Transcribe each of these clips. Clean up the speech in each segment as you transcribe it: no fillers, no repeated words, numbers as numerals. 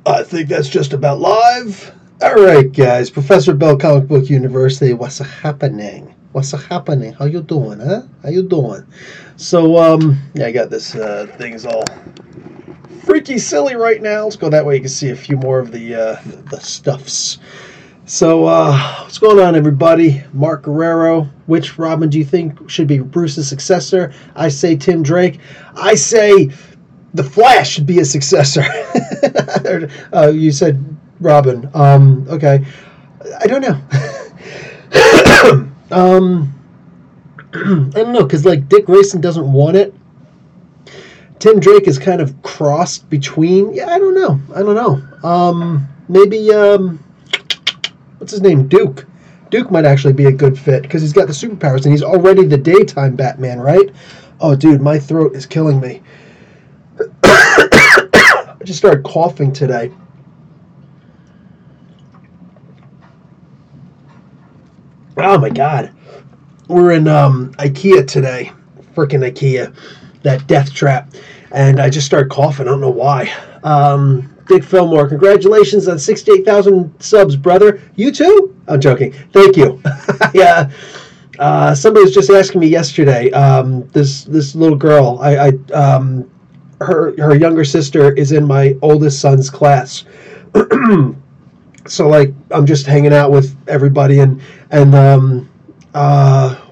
I think that's just about live. All right, guys. Professor Bell, Comic Book University. What's happening? What's happening? How you doing, huh? How you doing? So, I got this thing's all freaky silly right now. Let's go that way. You can see a few more of the stuffs. So, what's going on, everybody? Mark Guerrero. Which Robin do you think should be Bruce's successor? I say Tim Drake. I say The Flash should be a successor. You said Robin. Okay. I don't know. I don't know, because, like, Dick Grayson doesn't want it. Tim Drake is kind of crossed between... Yeah, I don't know. Maybe, what's his name? Duke. Duke might actually be a good fit, because he's got the superpowers, and he's already the daytime Batman, right? Oh, dude, my throat is killing me. I just started coughing today. Oh my god. We're in IKEA today. Frickin' IKEA. That death trap. And I just started coughing. I don't know why. Dick Fillmore, congratulations on 68,000 subs, brother. You too? I'm joking. Thank you. Yeah. Somebody was just asking me yesterday. This little girl. Her younger sister is in my oldest son's class. So, like, I'm just hanging out with everybody, and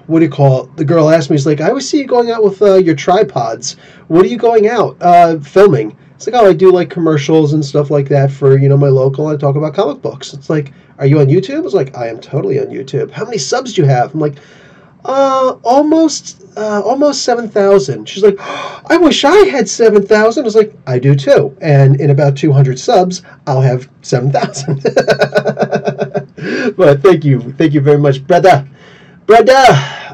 what do you call it? The girl asked me, she's like, I always see you going out with your tripods. What are you going out filming? It's like, oh, I do, like, commercials and stuff like that for, my local, and I talk about comic books. It's like, are you on YouTube? I was like, I am totally on YouTube. How many subs do you have? I'm like, almost 7,000. She's like, I wish I had 7,000. I was like, I do too. And in about 200 subs, I'll have 7,000. But thank you very much, brother.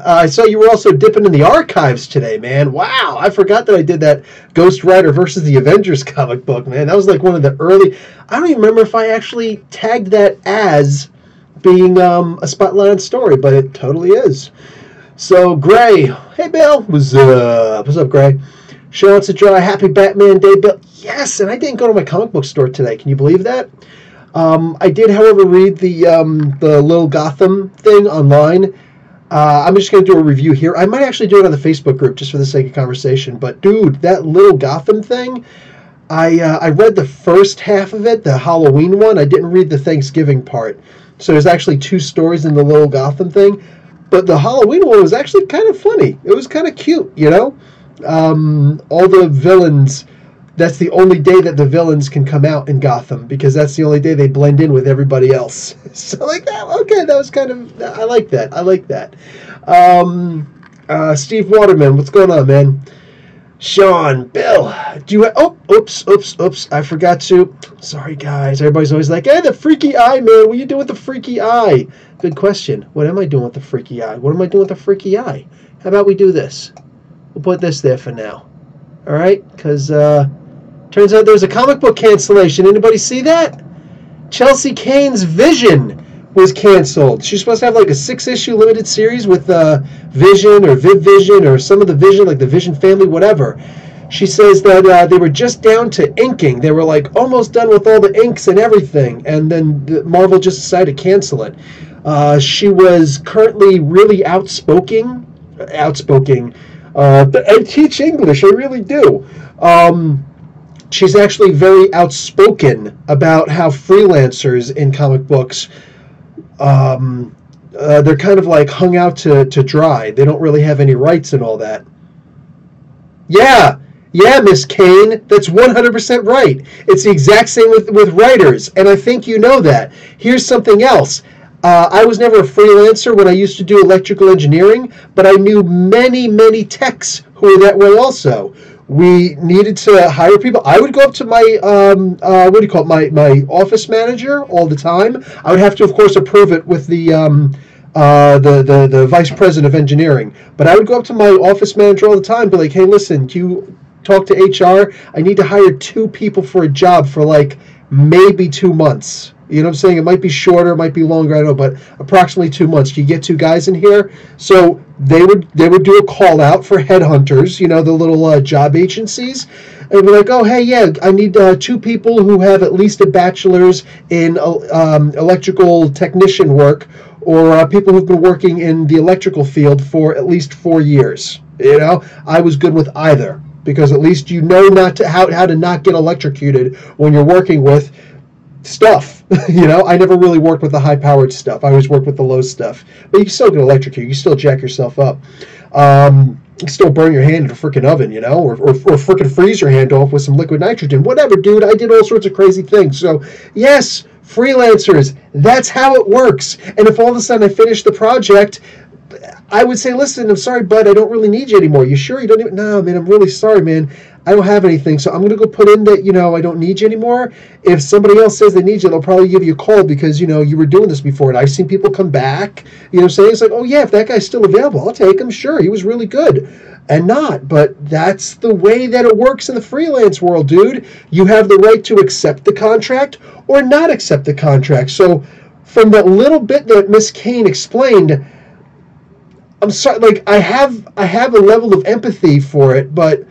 I saw you were also dipping in the archives today, man. Wow, I forgot that I did that Ghost Rider versus the Avengers comic book, man. That was like one of the early... I don't even remember if I actually tagged that as being a Spotlight on story, but it totally is. So, Gray. Hey, Bill. What's up? What's up, Gray? Sean to draw a happy Batman Day, Bill. Yes, and I didn't go to my comic book store today. Can you believe that? I did, however, read the Little Gotham thing online. I'm just going to do a review here. I might actually do it on the Facebook group just for the sake of conversation. But, dude, that Little Gotham thing, I read the first half of it, the Halloween one. I didn't read the Thanksgiving part. So there's actually two stories in the Little Gotham thing. But the Halloween one was actually kind of funny. It was kind of cute, All the villains, that's the only day that the villains can come out in Gotham, because that's the only day they blend in with everybody else. So, like that, okay, that was kind of, I like that. Steve Waterman, what's going on, man? Sean, Bill, do you... oops, I forgot to... Sorry, guys. Everybody's always like, hey, the freaky eye, man. What are you doing with the freaky eye? Good question. What am I doing with the freaky eye? What am I doing with the freaky eye? How about we do this? We'll put this there for now. All right? Because turns out there's a comic book cancellation. Anybody see that? Chelsea Kane's Vision was canceled. She's supposed to have like a 6-issue limited series with Vision or Viv Vision or some of the Vision, like the Vision family, whatever. She says that they were just down to inking. They were like almost done with all the inks and everything, and then Marvel just decided to cancel it. She was currently really outspoken. But I teach English, I really do. She's actually very outspoken about how freelancers in comic books, they're kind of like hung out to dry. They don't really have any rights and all that. Yeah, Miss Kane, that's 100% right. It's the exact same with writers, and I think you know that. Here's something else. I was never a freelancer when I used to do electrical engineering, but I knew many, many techs who were that way also. We needed to hire people. I would go up to my, my office manager all the time. I would have to, of course, approve it with the vice president of engineering. But I would go up to my office manager all the time and be like, hey, listen, can you talk to HR? I need to hire 2 people for a job for like maybe 2 months. You know what I'm saying? It might be shorter, it might be longer, I don't know, but approximately 2 months. Can you get 2 guys in here? So they would do a call out for headhunters, the little job agencies. and be like, oh, hey, yeah, I need 2 people who have at least a bachelor's in electrical technician work, or people who've been working in the electrical field for at least 4 years. I was good with either, because at least not to how to not get electrocuted when you're working with stuff. I never really worked with the high-powered stuff. I always worked with the low stuff. But you can still get electrocuted. You can still jack yourself up. You can still burn your hand in a freaking oven, or freaking freeze your hand off with some liquid nitrogen. Whatever, dude. I did all sorts of crazy things. So, yes, freelancers, that's how it works. And if all of a sudden I finish the project, I would say, listen, I'm sorry, bud, I don't really need you anymore. You sure you don't even? No, man, I'm really sorry, man. I don't have anything, so I'm going to go put in that, I don't need you anymore. If somebody else says they need you, they'll probably give you a call because, you were doing this before. And I've seen people come back, saying it's like, oh, yeah, if that guy's still available, I'll take him. Sure, he was really good. And not, but that's the way that it works in the freelance world, dude. You have the right to accept the contract or not accept the contract. So from that little bit that Miss Kane explained, I'm sorry, like, I have a level of empathy for it, but,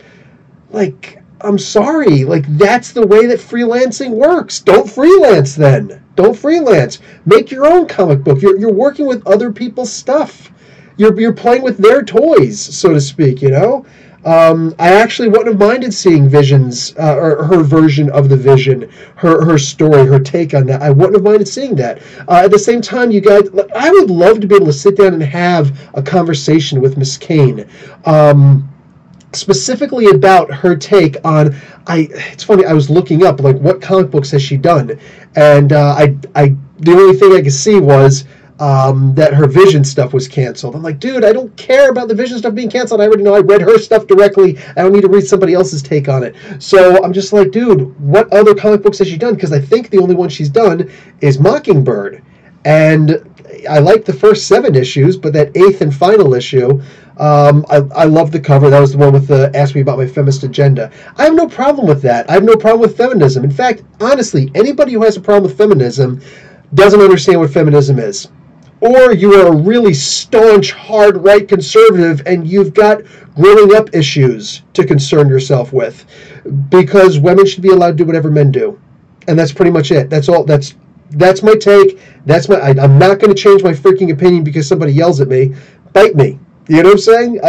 like, I'm sorry. Like, that's the way that freelancing works. Don't freelance then. Don't freelance. Make your own comic book. You're working with other people's stuff. You're playing with their toys, so to speak, I actually wouldn't have minded seeing Vision's, or her version of the Vision, her story, her take on that. I wouldn't have minded seeing that. At the same time, you guys, I would love to be able to sit down and have a conversation with Miss Kane. Specifically about her take on, it's funny, I was looking up, like, what comic books has she done, and the only thing I could see was that her Vision stuff was canceled. I'm like, dude, I don't care about the Vision stuff being canceled. I already know. I read her stuff directly. I don't need to read somebody else's take on it. So I'm just like, dude, what other comic books has she done? Because I think the only one she's done is Mockingbird. And I like the first 7 issues, but that 8th and final issue, I love the cover. That was the one with the Ask Me About My Feminist Agenda. I have no problem with that. I have no problem with feminism. In fact, honestly, anybody who has a problem with feminism doesn't understand what feminism is. Or you are a really staunch, hard right conservative and you've got growing up issues to concern yourself with. Because women should be allowed to do whatever men do. And that's pretty much it. That's all. That's my take. I'm not going to change my freaking opinion because somebody yells at me. Bite me. You know what I'm saying?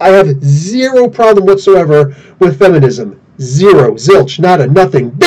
I have zero problem whatsoever with feminism. Zero. Zilch. Nada. Nothing.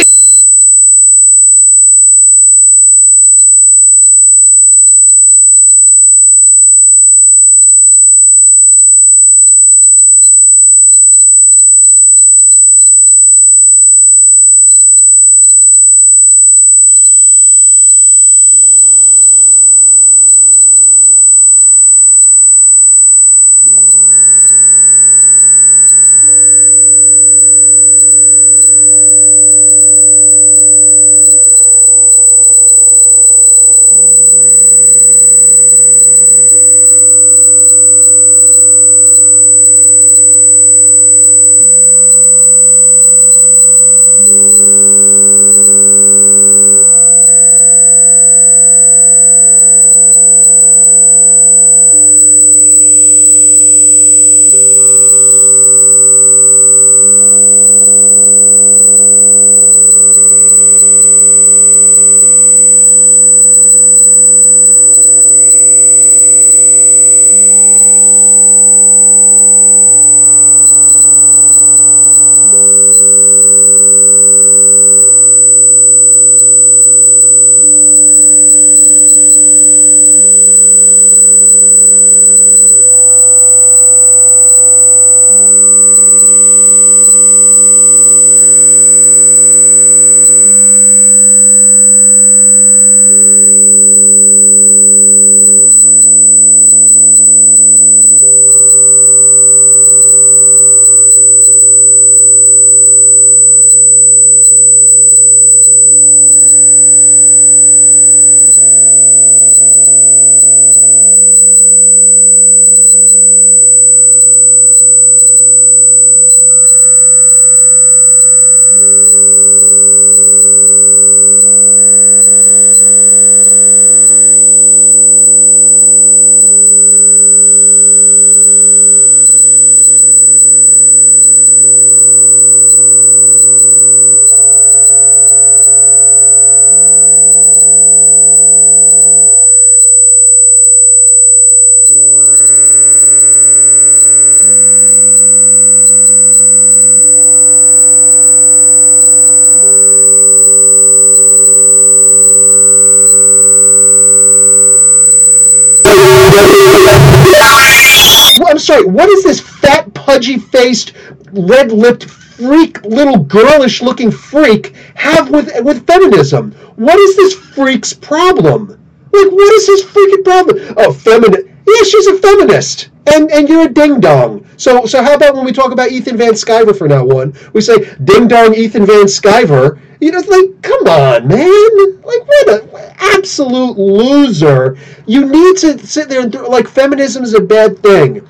sorry, what is this fat, pudgy-faced, red-lipped freak, little girlish-looking freak have with feminism? What is this freak's problem? Like, what is his freaking problem? Oh, feminist. Yeah, she's a feminist. And you're a ding-dong. So how about when we talk about Ethan Van Sciver for now on, we say, ding-dong Ethan Van Sciver. You know, like, come on, man. Like, what an absolute loser. You need to sit there and, like, feminism is a bad thing.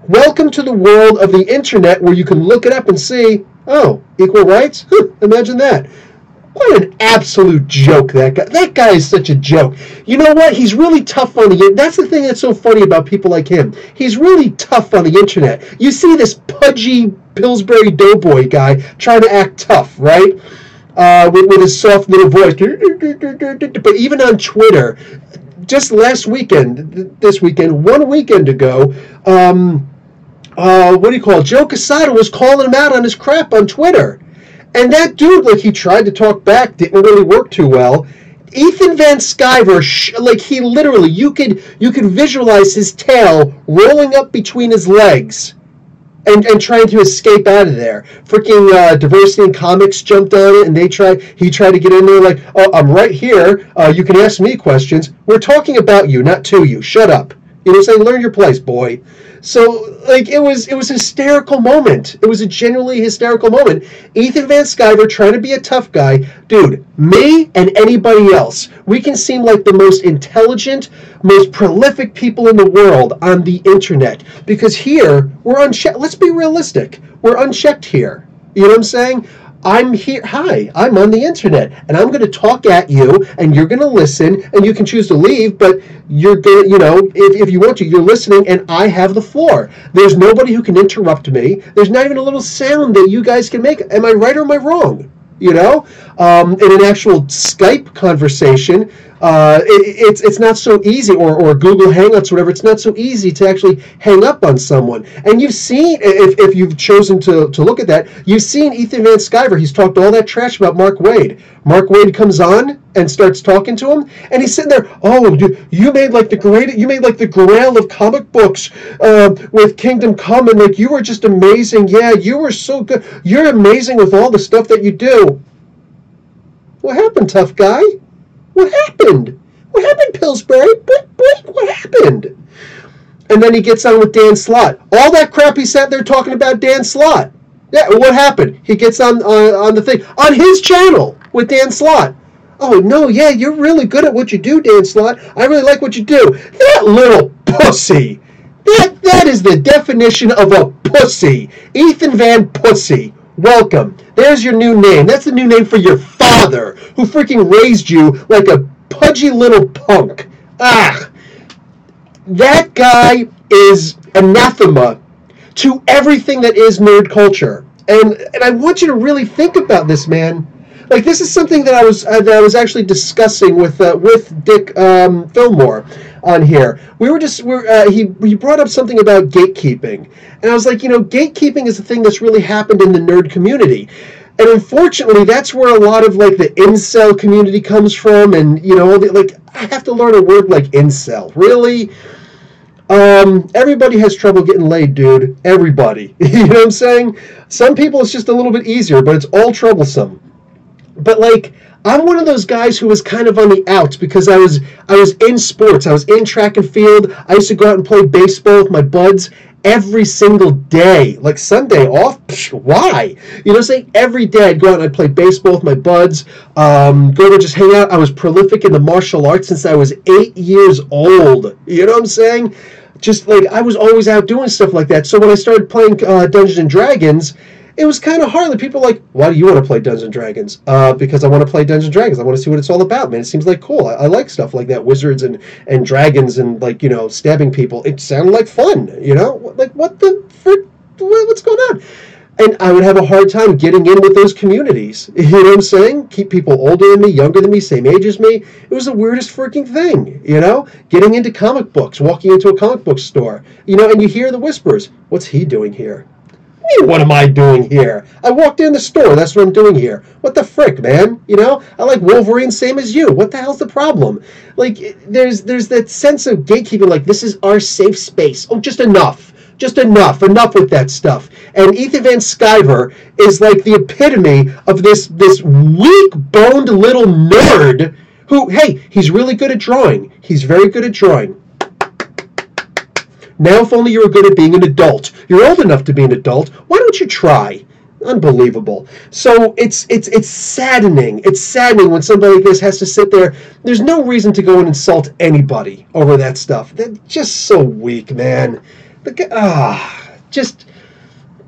Welcome to the world of the internet where you can look it up and see, oh, equal rights? Imagine that. What an absolute joke, that guy. That guy is such a joke. You know what? He's really tough on the internet. That's the thing that's so funny about people like him. He's really tough on the internet. You see this pudgy Pillsbury Doughboy guy trying to act tough, right? With his soft little voice. But even on Twitter, just last weekend, this weekend, 1 weekend ago, what do you call it? Joe Quesada was calling him out on his crap on Twitter. And that dude, like, he tried to talk back, didn't really work too well. Ethan Van Sciver, like, he literally, you could visualize his tail rolling up between his legs and trying to escape out of there. Freaking Diversity in Comics jumped on it, and he tried to get in there like, oh, I'm right here. You can ask me questions. We're talking about you, not to you. Shut up. You know what I'm saying? Learn your place, boy. So, like, it was a hysterical moment. It was a genuinely hysterical moment. Ethan Van Sciver trying to be a tough guy. Dude, me and anybody else, we can seem like the most intelligent, most prolific people in the world on the internet. Because here, we're unchecked. Let's be realistic. We're unchecked here. You know what I'm saying? I'm here. Hi, I'm on the internet, and I'm going to talk at you, and you're going to listen, and you can choose to leave, but you're going to, you know, if you want to, you're listening, and I have the floor. There's nobody who can interrupt me. There's not even a little sound that you guys can make. Am I right or am I wrong? You know, in an actual Skype conversation, it's not so easy, or Google Hangouts or whatever, it's not so easy to actually hang up on someone. And you've seen, if you've chosen to look at that, you've seen Ethan Van Sciver. He's talked all that trash about Mark Waid. Mark Waid comes on and starts talking to him, and he's sitting there, oh, you made like the Grail of comic books with Kingdom Come, and like, you were just amazing. Yeah, you were so good. You're amazing with all the stuff that you do. What happened, tough guy? What happened? What happened, Pillsbury? What happened? And then he gets on with Dan Slott. All that crap he sat there talking about Dan Slott. Yeah, what happened? He gets on the thing on his channel with Dan Slott. Oh, no, yeah, you're really good at what you do, Dan Slott. I really like what you do. That little pussy. That is the definition of a pussy. Ethan Van Pussy. Welcome. There's your new name. That's the new name for your father, who freaking raised you like a pudgy little punk. Ah. That guy is anathema to everything that is nerd culture. And I want you to really think about this, man. Like, this is something that I was actually discussing with Dick Fillmore on here. He brought up something about gatekeeping, and I was like, you know, gatekeeping is a thing that's really happened in the nerd community, and unfortunately, that's where a lot of like the incel community comes from, and you know, like, I have to learn a word like incel. Really? Everybody has trouble getting laid, dude. Everybody. You know what I'm saying? Some people it's just a little bit easier, but it's all troublesome. But like, I'm one of those guys who was kind of on the outs because I was in sports. I was in track and field. I used to go out and play baseball with my buds every single day. Like, Sunday off? Psh, why? You know, saying every day I'd go out and I'd play baseball with my buds, go to just hang out. I was prolific in the martial arts since I was 8 years old. You know what I'm saying? Just like, I was always out doing stuff like that. So when I started playing Dungeons and Dragons, it was kind of hard. Like, people are like, why do you want to play Dungeons & Dragons? Because I want to play Dungeons & Dragons. I want to see what it's all about, man. It seems like cool. I like stuff like that. Wizards and dragons and, like, you know, stabbing people. It sounded like fun, you know? Like, what the frick? What's going on? And I would have a hard time getting in with those communities. You know what I'm saying? Keep people older than me, younger than me, same age as me. It was the weirdest freaking thing, you know? Getting into comic books, walking into a comic book store, you know, and you hear the whispers. What's he doing here? What am I doing here? I walked in the store. That's what I'm doing here. What the frick, man? You know, I like Wolverine, same as you. What the hell's the problem? Like, there's that sense of gatekeeping, like, this is our safe space. Oh, just enough. Just enough with that stuff. And Ethan Van Sciver is like the epitome of this weak-boned little nerd who, hey, he's really good at drawing. He's very good at drawing. Now, if only you were good at being an adult. You're old enough to be an adult. Why don't you try? Unbelievable. So it's saddening. It's saddening when somebody like this has to sit there. There's no reason to go and insult anybody over that stuff. They're just so weak, man. Just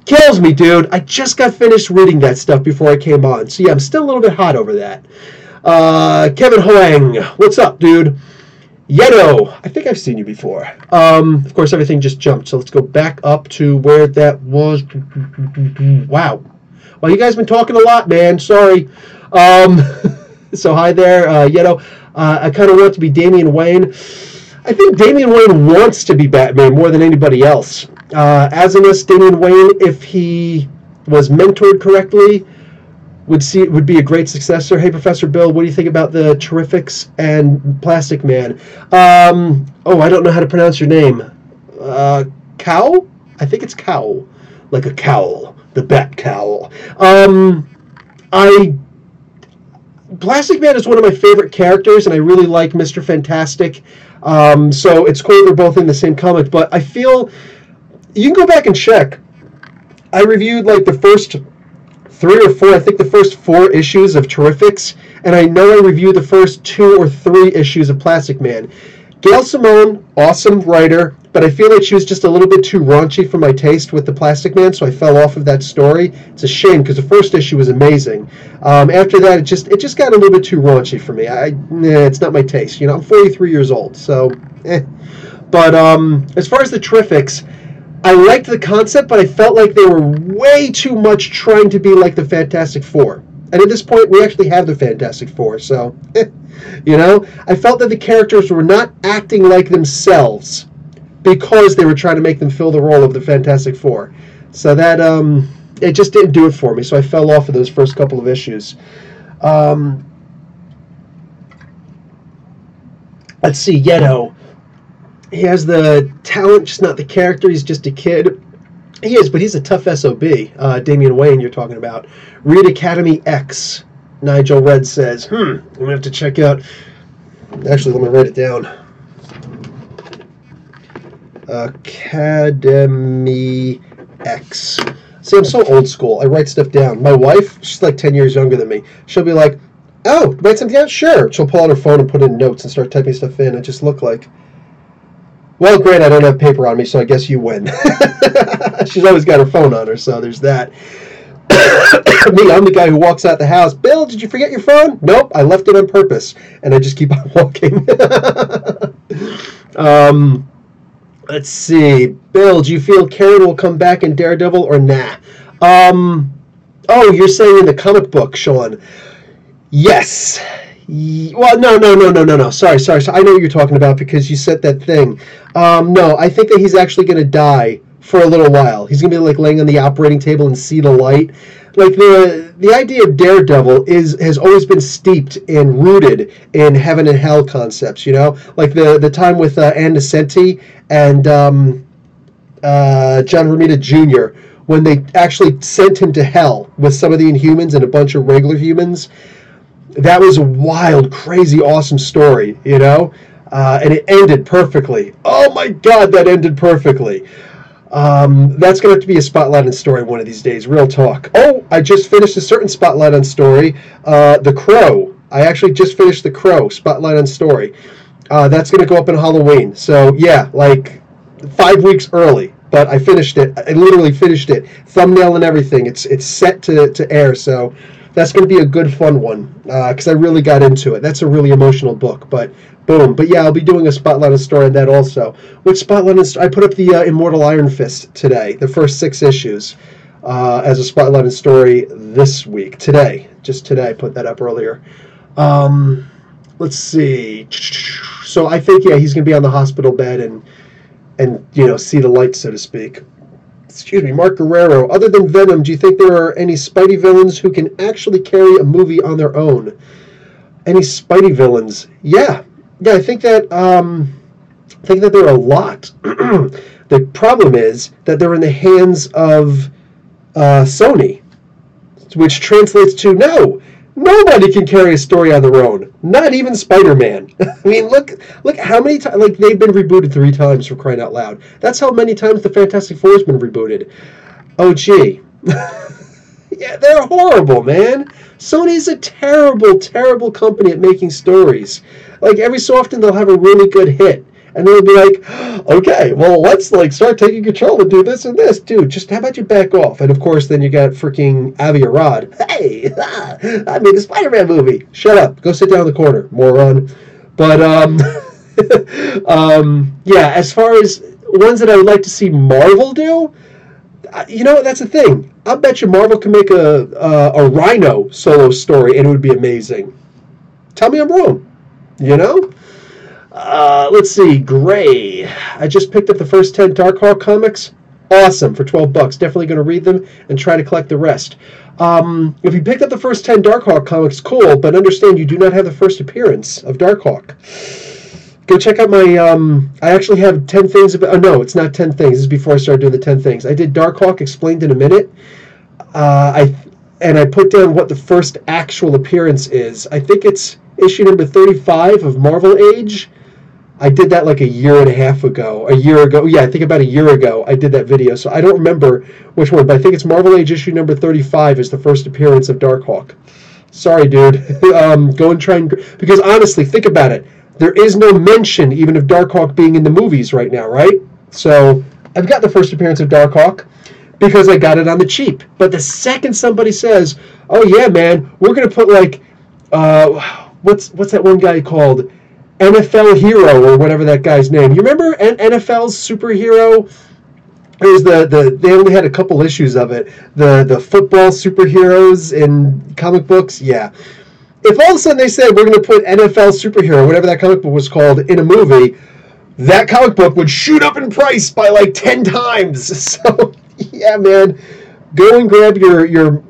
kills me, dude. I just got finished reading that stuff before I came on. So yeah, I'm still a little bit hot over that. Kevin Hoang, what's up, dude? Yeto, I think I've seen you before. Of course, everything just jumped, so let's go back up to where that was. Wow. Well, you guys been talking a lot, man. Sorry. So hi there, Yeto. I kind of want to be Damian Wayne. I think Damian Wayne wants to be Batman more than anybody else. As Damian Wayne, if he was mentored correctly, would be a great successor. Hey, Professor Bill, what do you think about the Terrifics and Plastic Man? I don't know how to pronounce your name. Cow? I think it's cowl. Like a cowl. The Bat Cowl. Plastic Man is one of my favorite characters, and I really like Mr. Fantastic. So it's cool they're both in the same comic, but I feel... You can go back and check. I reviewed, like, the first 3 or 4, I think the first 4 issues of Terrifics, and I know I reviewed the first 2 or 3 issues of Plastic Man. Gail Simone, awesome writer, but I feel like she was just a little bit too raunchy for my taste with the Plastic Man, so I fell off of that story. It's a shame, because the first issue was amazing. After that, it just got a little bit too raunchy for me. It's not my taste. I'm 43 years old, so But as far as the Terrifics, I liked the concept, but I felt like they were way too much trying to be like the Fantastic Four. And at this point, we actually have the Fantastic Four, so, I felt that the characters were not acting like themselves because they were trying to make them fill the role of the Fantastic Four. So that, it just didn't do it for me, so I fell off of those first couple of issues. Let's see, Yeto. He has the talent, just not the character. He's just a kid. He is, but he's a tough SOB. Damian Wayne, you're talking about. Read Academy X, Nigel Red says. I'm going to have to check out. Actually, let me write it down. Academy X. See, I'm so old school. I write stuff down. My wife, she's like 10 years younger than me. She'll be like, oh, write something down? Sure. She'll pull out her phone and put in notes and start typing stuff in. It just look like... Well, great, I don't have paper on me, so I guess you win. She's always got her phone on her, so there's that. Me, I'm the guy who walks out the house. Bill, did you forget your phone? Nope, I left it on purpose. And I just keep on walking. Let's see. Bill, do you feel Karen will come back in Daredevil or nah? You're saying in the comic book, Sean. Yes. Well, no. Sorry. I know what you're talking about because you said that thing. No, I think that he's actually going to die for a little while. He's going to be like laying on the operating table and see the light. Like the idea of Daredevil has always been steeped and rooted in heaven and hell concepts. Like the time with Ann Nesenti and John Romita Jr. when they actually sent him to hell with some of the Inhumans and a bunch of regular humans. That was a wild, crazy, awesome story, and it ended perfectly. Oh my God, that ended perfectly. That's going to have to be a Spotlight on story one of these days, real talk. Oh, I just finished a certain Spotlight on story, The Crow. I actually just finished The Crow, Spotlight on story. That's going to go up in Halloween. So, yeah, like 5 weeks early, but I finished it. I literally finished it. Thumbnail and everything. It's set to air, so... That's going to be a good, fun one, because I really got into it. That's a really emotional book, but boom. But yeah, I'll be doing a Spotlight on story on that also. Which Spotlight on I put up the Immortal Iron Fist today, the first 6 issues, as a Spotlight on story this week. Just today, I put that up earlier. Let's see. So I think, he's going to be on the hospital bed and see the light, so to speak. Excuse me, Mark Guerrero. Other than Venom, do you think there are any Spidey villains who can actually carry a movie on their own? Any Spidey villains? Yeah. I think that there are a lot. The problem is that they're in the hands of Sony, which translates to no. Nobody can carry a story on their own. Not even Spider-Man. I mean, look how many times, like, they've been rebooted 3 times, for crying out loud. That's how many times the Fantastic Four's been rebooted. Oh, gee. Yeah, they're horrible, man. Sony's a terrible, terrible company at making stories. Like, every so often they'll have a really good hit. And they'll be like, okay, well, let's like start taking control and do this and this. Dude, just how about you back off? And of course, then you got freaking Avi Arad. Hey, I made the Spider-Man movie. Shut up. Go sit down in the corner, moron. But, yeah, as far as ones that I would like to see Marvel do, you know, that's the thing. I bet you Marvel can make a Rhino solo story and it would be amazing. Tell me I'm wrong. You know? Let's see, Gray. I just picked up the first 10 Darkhawk comics. Awesome, for $12. Definitely going to read them and try to collect the rest. If you picked up the first 10 Darkhawk comics, cool, but understand you do not have the first appearance of Darkhawk. Go check out my, I actually have 10 things about, oh no, it's not 10 things. This is before I started doing the 10 things. I did Darkhawk Explained in a Minute. I put down what the first actual appearance is. I think it's issue number 35 of Marvel Age. I did that like a year ago. Yeah, I think about a year ago I did that video. So I don't remember which one, but I think it's Marvel Age issue number 35 is the first appearance of Darkhawk. Sorry, dude. Go and try and... Because honestly, think about it. There is no mention even of Darkhawk being in the movies right now, right? So I've got the first appearance of Darkhawk because I got it on the cheap. But the second somebody says, oh yeah, man, we're going to put like... what's that one guy called? NFL Hero or whatever that guy's name. You remember NFL's superhero? It was they only had a couple issues of it. The football superheroes in comic books. Yeah. If all of a sudden they said we're going to put NFL superhero, whatever that comic book was called, in a movie, that comic book would shoot up in price by like 10 times. So yeah, man, go and grab your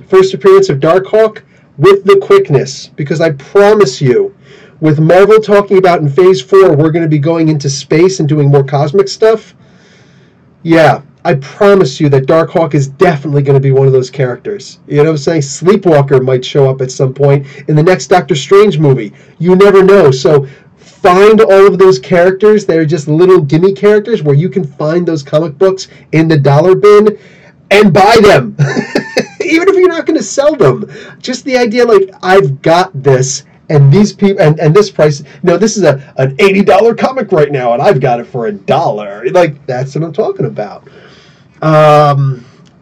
first appearance of Darkhawk with the quickness, because I promise you, with Marvel talking about in Phase 4, we're going to be going into space and doing more cosmic stuff. Yeah, I promise you that Darkhawk is definitely going to be one of those characters. You know what I'm saying? Sleepwalker might show up at some point in the next Doctor Strange movie. You never know. So find all of those characters that are just little gimme characters where you can find those comic books in the dollar bin and buy them. Even if you're not going to sell them. Just the idea, like, I've got this. And these people, and this price, this is an $80 comic right now, and I've got it for $1. Like, that's what I'm talking about.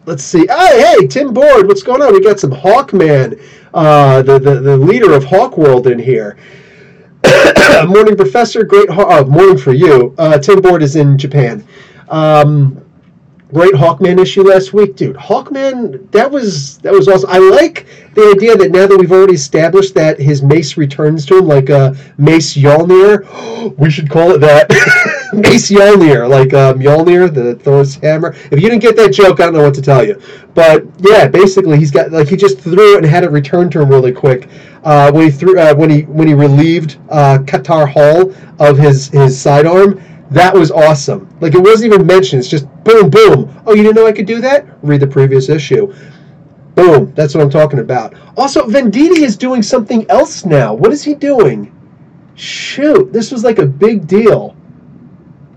Let's see. Oh, hey, Tim Board, what's going on? We got some Hawkman, the leader of Hawk World in here. Morning, Professor. Great morning for you. Tim Board is in Japan. Great Hawkman issue last week, dude. Hawkman, that was awesome. I like the idea that now that we've already established that his mace returns to him, like Mace Mjolnir. We should call it that. Mace Mjolnir, like Mjolnir, the Thor's hammer. If you didn't get that joke, I don't know what to tell you. But yeah, basically, he's got, like, he just threw it and had it returned to him really quick. When he relieved Qatar Hall of his sidearm. That was awesome. Like, it wasn't even mentioned. It's just boom, boom. Oh, you didn't know I could do that? Read the previous issue. Boom. That's what I'm talking about. Also, Venditti is doing something else now. What is he doing? Shoot, this was like a big deal.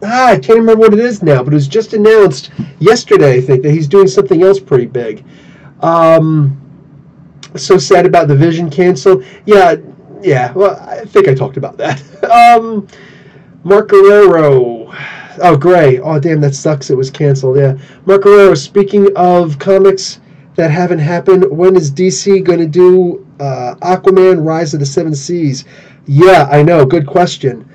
I can't remember what it is now, but it was just announced yesterday, I think, that he's doing something else pretty big. So sad about the Vision cancel. Yeah, well, I think I talked about that. Mark Guerrero. Oh, Gray. Oh, damn, that sucks. It was canceled, yeah. Mark Guerrero, speaking of comics that haven't happened, when is DC going to do Aquaman Rise of the Seven Seas? Yeah, I know. Good question.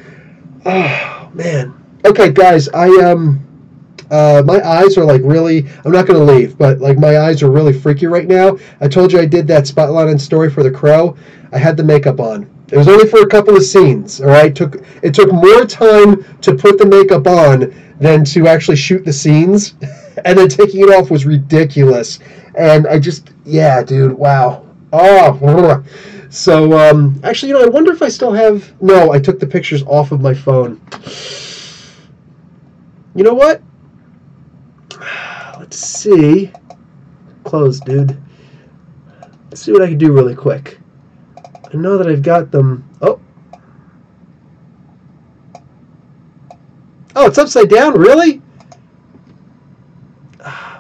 Oh, man. Okay, guys, my eyes are like really, I'm not going to leave, but like my eyes are really freaky right now. I told you I did that spotlight on story for The Crow. I had the makeup on. It was only for a couple of scenes, all right? It took more time to put the makeup on than to actually shoot the scenes. And then taking it off was ridiculous. And I just, yeah, dude, wow. Oh, so, actually, I wonder if I still have, no, I took the pictures off of my phone. You know what? Let's see. Close, dude. Let's see what I can do really quick. I know that I've got them. Oh, it's upside down. Really?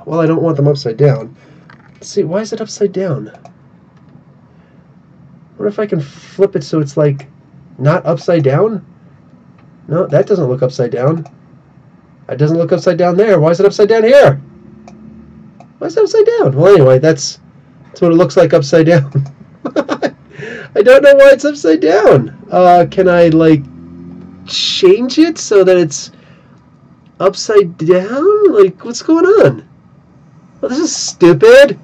Well, I don't want them upside down. Let's see. Why is it upside down? What if I can flip it so it's like not upside down? No, that doesn't look upside down. That doesn't look upside down there. Why is it upside down here? Why is it upside down? Well, anyway, that's what it looks like upside down. I don't know why it's upside down. Can I, like, change it so that it's upside down? Like, what's going on? Well, this is stupid.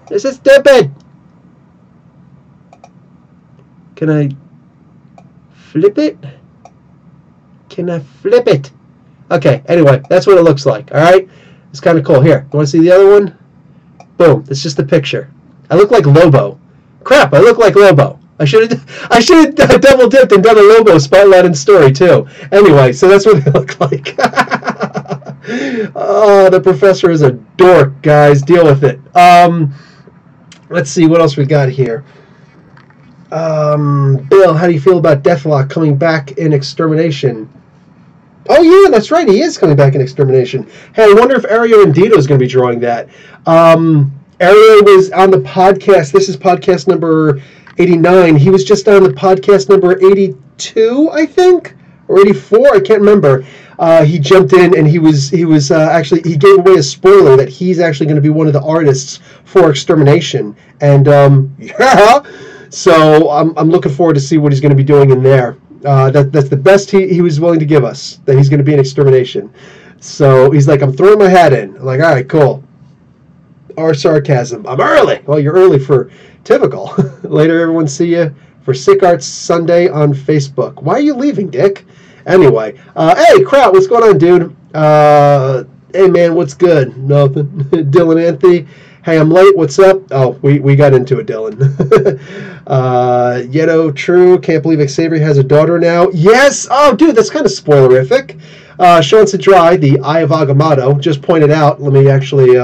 This is stupid. Can I flip it? Can I flip it? Okay, anyway, that's what it looks like, all right? It's kind of cool. Here, you want to see the other one? Boom, it's just a picture. I look like Lobo. Crap, I look like Lobo. I should have double dipped and done a Lobo spotlight and story too. Anyway, so that's what they look like. Oh, the professor is a dork, guys. Deal with it. Let's see what else we got here. Bill, how do you feel about Deathlock coming back in Extermination? Oh, yeah, that's right. He is coming back in Extermination. Hey, I wonder if Ario Indito is going to be drawing that. Ario was on the podcast. This is podcast number 89. He was just on the podcast number 82, I think, or 84. I can't remember. He jumped in and he was actually, he gave away a spoiler that he's actually going to be one of the artists for Extermination. And, yeah. So I'm looking forward to see what he's going to be doing in there. That's the best he was willing to give us, that he's going to be in Extermination. So he's like, I'm throwing my hat in. I'm like, all right, cool. Our sarcasm. I'm early. Well, you're early for typical. Later, everyone, see you for Sick Arts Sunday on Facebook. Why are you leaving, Dick? Anyway, hey, Kraut, what's going on, dude? Hey, man, what's good? Nothing. Dylan Anthony. Hey, I'm late. What's up? Oh, we got into it, Dylan. Yeto, true. Can't believe Xavier has a daughter now. Yes. Oh, dude, that's kind of spoilerific. Sean Sidrai, the Eye of Agamotto, just pointed out. Let me actually,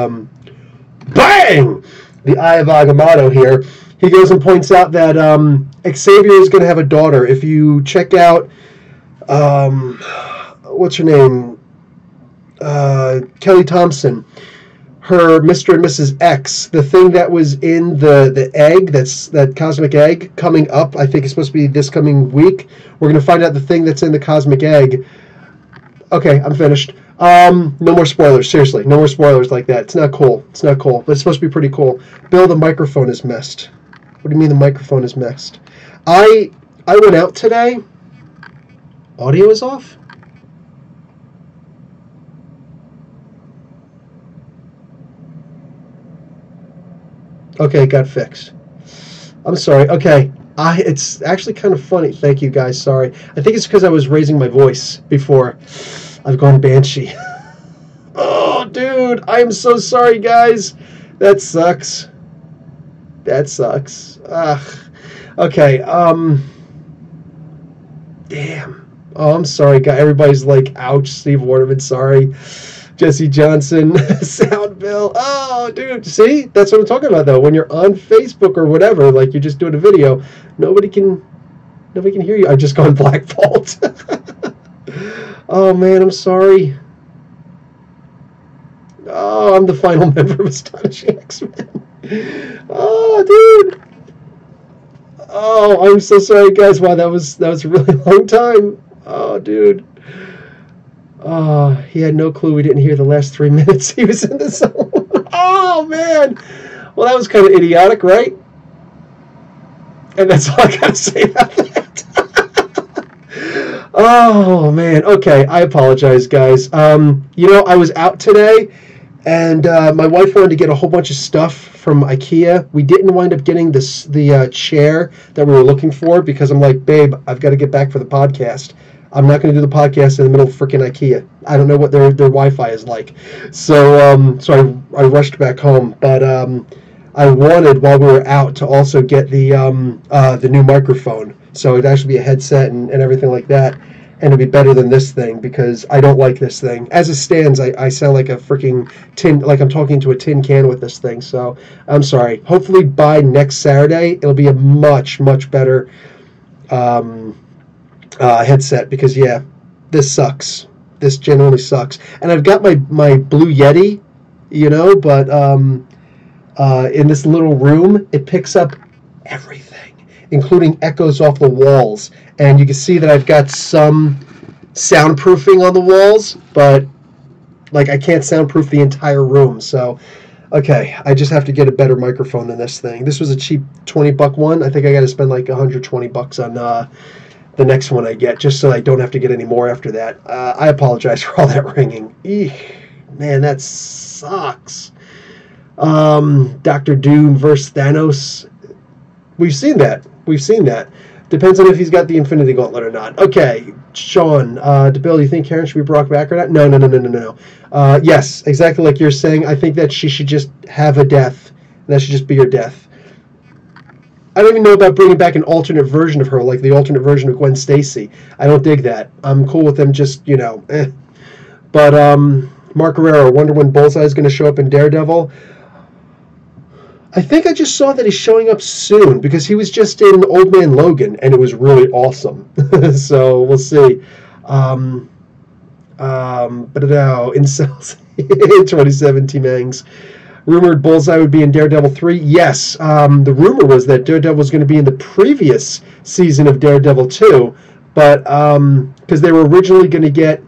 bang! The Eye of Agamotto here. He goes and points out that Xavier is going to have a daughter. If you check out, what's her name? Kelly Thompson. Her Mr. and Mrs. X, the thing that was in the egg, that cosmic egg coming up, I think it's supposed to be this coming week. We're going to find out the thing that's in the cosmic egg. Okay, I'm finished. No more spoilers, seriously. No more spoilers like that. It's not cool. It's not cool, but it's supposed to be pretty cool. Bill, the microphone is messed. What do you mean the microphone is messed? I went out today. Audio is off? Okay, it got fixed. I'm sorry. Okay. It's actually kind of funny. Thank you, guys. Sorry. I think it's because I was raising my voice before. I've gone banshee. Oh, dude. I am so sorry, guys. That sucks. That sucks. Ugh. Okay. Damn. Oh, I'm sorry, guys. Everybody's like, ouch, Steve Waterman. Sorry. Jesse Johnson, Sound Bill. Oh, dude, see? That's what I'm talking about, though. When you're on Facebook or whatever, like you're just doing a video, nobody can hear you. I've just gone Black Vault. Oh, man, I'm sorry. Oh, I'm the final member of Astonishing X-Men. Oh, dude. Oh, I'm so sorry, guys. Wow, that was a really long time. Oh, dude. He had no clue we didn't hear the last 3 minutes he was in the zone. Oh, man. Well, that was kind of idiotic, right? And that's all I got to say about that. Oh, man. Okay, I apologize, guys. I was out today, and my wife wanted to get a whole bunch of stuff from IKEA. We didn't wind up getting the chair that we were looking for because I'm like, babe, I've got to get back for the podcast. I'm not going to do the podcast in the middle of freaking IKEA. I don't know what their Wi-Fi is like. So I rushed back home. But I wanted, while we were out, to also get the new microphone. So it'd actually be a headset and everything like that. and it'll be better than this thing because I don't like this thing. As it stands, I sound like a freaking tin, like I'm talking to a tin can with this thing. So I'm sorry. Hopefully by next Saturday, it'll be a much, much better headset because, yeah, this sucks. This genuinely sucks. And I've got my Blue Yeti, but in this little room, it picks up everything, including echoes off the walls. And you can see that I've got some soundproofing on the walls, but I can't soundproof the entire room. So, okay, I just have to get a better microphone than this thing. This was a cheap $20 one. I think I got to spend $120 on the next one I get, just so I don't have to get any more after that. I apologize for all that ringing. Eek, man, that sucks. Dr. Doom versus Thanos. We've seen that. Depends on if he's got the Infinity Gauntlet or not. Okay, Sean, DeBill, you think Karen should be brought back or not? No. Yes, exactly like you're saying. I think that she should just have a death. And that should just be her death. I don't even know about bringing back an alternate version of her, like the alternate version of Gwen Stacy. I don't dig that. I'm cool with them just, But Mark Guerrero, wonder when Bullseye is going to show up in Daredevil. I think I just saw that he's showing up soon because he was just in Old Man Logan and it was really awesome. So we'll see. But now, Incels in 2017, Mangs. Rumored Bullseye would be in Daredevil 3. Yes, the rumor was that Daredevil was going to be in the previous season of Daredevil 2, but because they were originally going to get...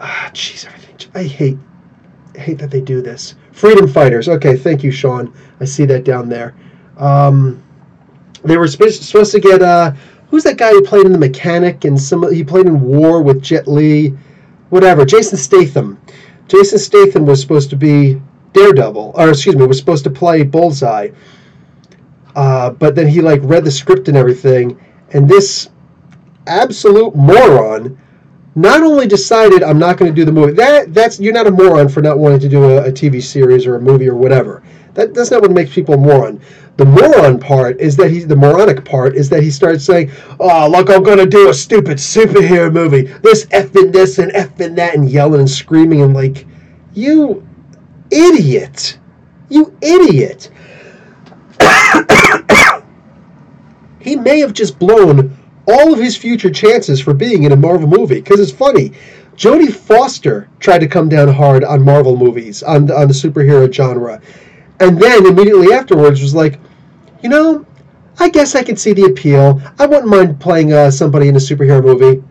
everything. I hate that they do this. Freedom Fighters. Okay, thank you, Sean. I see that down there. They were supposed to get... who's that guy who played in The Mechanic? And he played in War with Jet Li. Whatever. Jason Statham. Jason Statham was supposed to be Daredevil. Was supposed to play Bullseye. But then he read the script and everything. And this absolute moron not only decided I'm not going to do the movie. You're not a moron for not wanting to do a TV series or a movie or whatever. That's not what makes people a moron. The moronic part is that he starts saying, "Oh, look, I'm going to do a stupid superhero movie. This effing this and effing that," and yelling and screaming and you idiot. You idiot. He may have just blown all of his future chances for being in a Marvel movie. Because it's funny, Jodie Foster tried to come down hard on Marvel movies, on the superhero genre. And then immediately afterwards was like, I guess I can see the appeal. I wouldn't mind playing somebody in a superhero movie.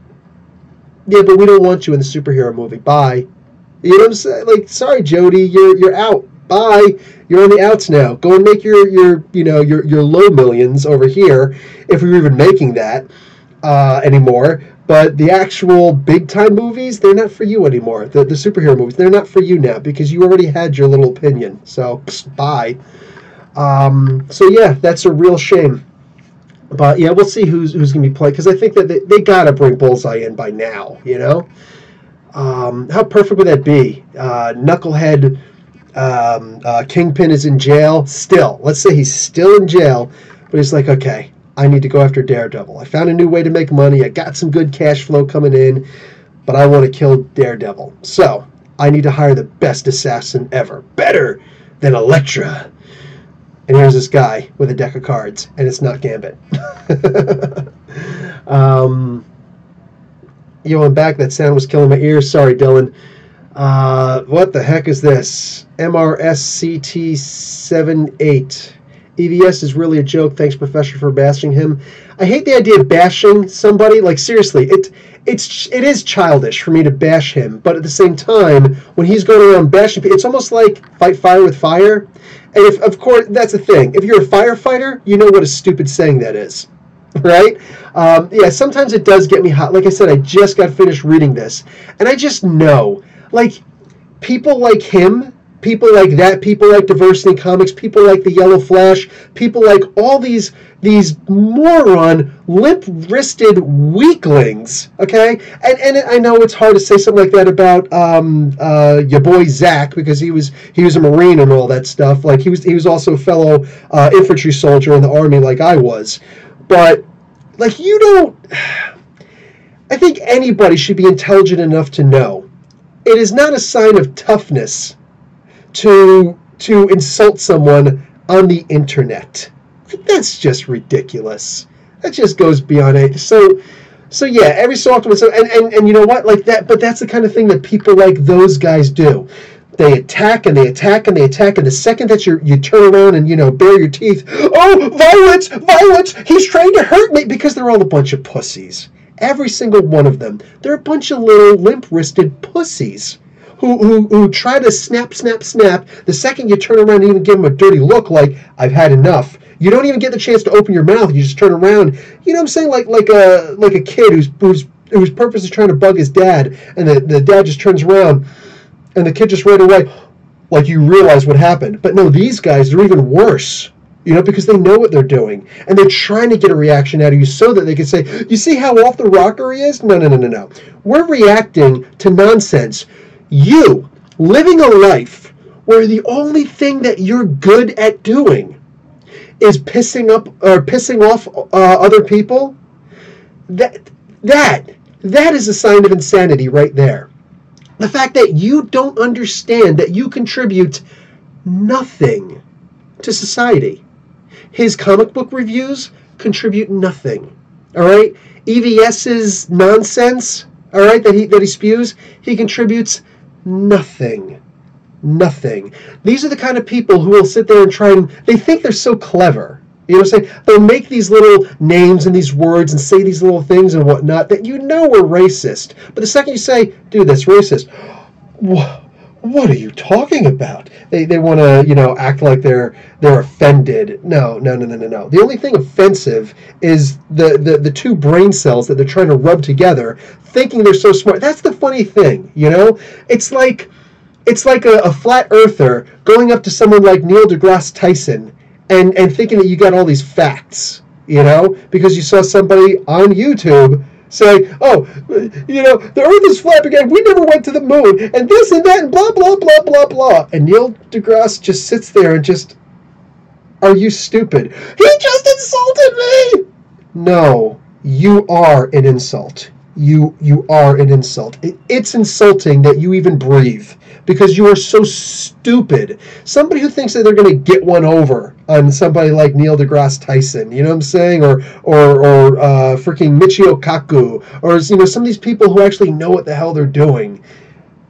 Yeah, but we don't want you in the superhero movie. Bye. You know what I'm saying? Sorry, Jodie, you're out. Bye. You're on the outs now. Go and make your low millions over here, if we were even making that anymore. But the actual big-time movies, they're not for you anymore. The superhero movies, they're not for you now because you already had your little opinion. So, bye. So, yeah, that's a real shame. But, yeah, we'll see who's going to be playing. Because I think that they got to bring Bullseye in by now, How perfect would that be? Knucklehead Kingpin is in jail. Still. Let's say he's still in jail. But he's like, okay, I need to go after Daredevil. I found a new way to make money. I got some good cash flow coming in, but I want to kill Daredevil. So I need to hire the best assassin ever. Better than Elektra. And here's this guy with a deck of cards, and it's not Gambit. I'm back. That sound was killing my ears. Sorry, Dylan. What the heck is this? MRSCT78. EVS is really a joke. Thanks, Professor, for bashing him. I hate the idea of bashing somebody. Seriously, it is childish for me to bash him. But at the same time, when he's going around bashing people, it's almost like fight fire with fire. And of course, that's the thing. If you're a firefighter, you know what a stupid saying that is. Right? Yeah, sometimes it does get me hot. Like I said, I just got finished reading this. And I just know, people like him, people like that, people like Diversity Comics, people like the Yellow Flash, people like all these moron, limp-wristed weaklings, okay? And I know it's hard to say something like that about your boy Zach, because he was a Marine and all that stuff. He was also a fellow infantry soldier in the Army like I was. But, you don't... I think anybody should be intelligent enough to know it is not a sign of toughness to insult someone on the internet. That's just ridiculous. That just goes beyond it. So yeah, every so often, and you know what, like that. But that's the kind of thing that people like those guys do. They attack and they attack and they attack, and the second that you turn around and bare your teeth, oh, violence, violence! He's trying to hurt me, because they're all a bunch of pussies. Every single one of them. They're a bunch of little limp-wristed pussies who try to snap. The second you turn around and even give them a dirty look, like, I've had enough. You don't even get the chance to open your mouth. You just turn around. You know what I'm saying? Like a kid whose purpose is trying to bug his dad, and the dad just turns around, and the kid just ran away. Like, you realize what happened. But no, these guys, they're even worse. Because they know what they're doing. And they're trying to get a reaction out of you so that they can say, you see how off the rocker he is? No. We're reacting to nonsense. You, living a life where the only thing that you're good at doing is pissing off other people, that is a sign of insanity right there. The fact that you don't understand that you contribute nothing to society. His comic book reviews contribute nothing. All right? EVS's nonsense, all right, that he spews, he contributes nothing. Nothing. These are the kind of people who will sit there and try and, they think they're so clever. You know what I'm saying? They'll make these little names and these words and say these little things and whatnot that are racist. But the second you say, dude, that's racist, what are you talking about? They want to, act like they're offended. No. The only thing offensive is the two brain cells that they're trying to rub together, thinking they're so smart. That's the funny thing, It's like a flat earther going up to someone like Neil deGrasse Tyson and thinking that you got all these facts, because you saw somebody on YouTube say, oh, the earth is flat again, we never went to the moon, and this and that, and blah, blah, blah, blah, blah. And Neil deGrasse just sits there and just, are you stupid? He just insulted me! No, you are an insult. You are an insult. It's insulting that you even breathe, because you are so stupid. Somebody who thinks that they're going to get one over on somebody like Neil deGrasse Tyson, you know what I'm saying, or freaking Michio Kaku, or some of these people who actually know what the hell they're doing.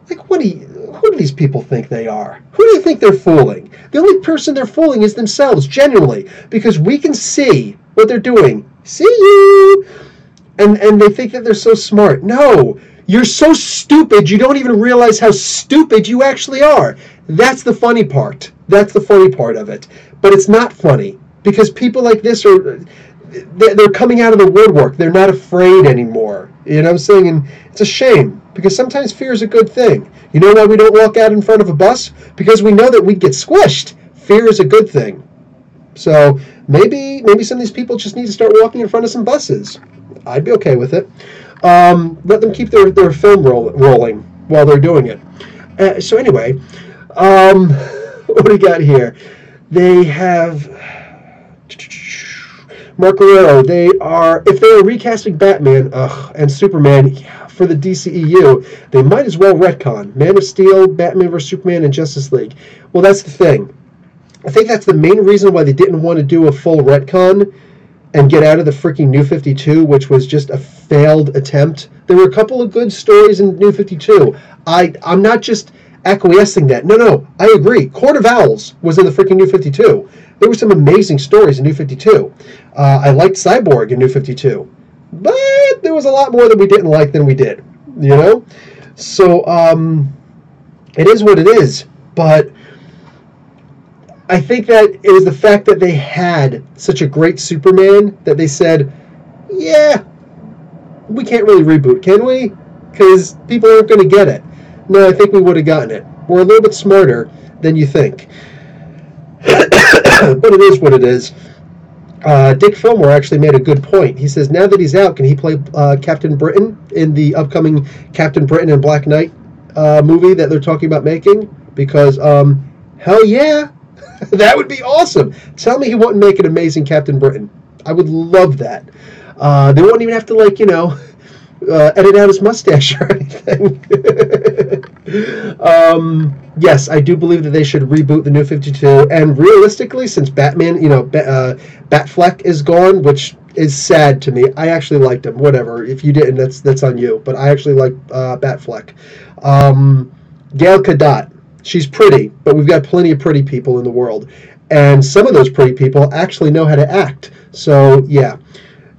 Like, who do these people think they are? Who do you think they're fooling? The only person they're fooling is themselves, genuinely, because we can see what they're doing. See you! And they think that they're so smart. No, you're so stupid you don't even realize how stupid you actually are. That's the funny part. That's the funny part of it. But it's not funny, because people like this they're coming out of the woodwork. They're not afraid anymore. You know what I'm saying? And it's a shame, because sometimes fear is a good thing. You know why we don't walk out in front of a bus? Because we know that we'd get squished. Fear is a good thing. So maybe some of these people just need to start walking in front of some buses. I'd be okay with it. Let them keep their film rolling while they're doing it. So anyway, what do we got here? They have Mark Guerrero. If they are recasting Batman and Superman for the DCEU, they might as well retcon Man of Steel, Batman vs Superman, and Justice League. Well, that's the thing. I think that's the main reason why they didn't want to do a full retcon and get out of the freaking New 52, which was just a failed attempt. There were a couple of good stories in New 52. I'm not just acquiescing that. No, I agree. Court of Owls was in the freaking New 52. There were some amazing stories in New 52. I liked Cyborg in New 52. But there was a lot more that we didn't like than we did, So, it is what it is. But I think that it was the fact that they had such a great Superman that they said, yeah, we can't really reboot, can we? Because people aren't going to get it. No, I think we would have gotten it. We're a little bit smarter than you think. But it is what it is. Dick Fillmore actually made a good point. He says, now that he's out, can he play Captain Britain in the upcoming Captain Britain and Black Knight movie that they're talking about making? Because, hell yeah. That would be awesome. Tell me he wouldn't make an amazing Captain Britain. I would love that. They wouldn't even have to, edit out his mustache or anything. Yes, I do believe that they should reboot the New 52. And realistically, since Batman, Batfleck is gone, which is sad to me. I actually liked him. Whatever. If you didn't, that's on you. But I actually like Batfleck. Gal Gadot. She's pretty, but we've got plenty of pretty people in the world. And some of those pretty people actually know how to act. So, yeah.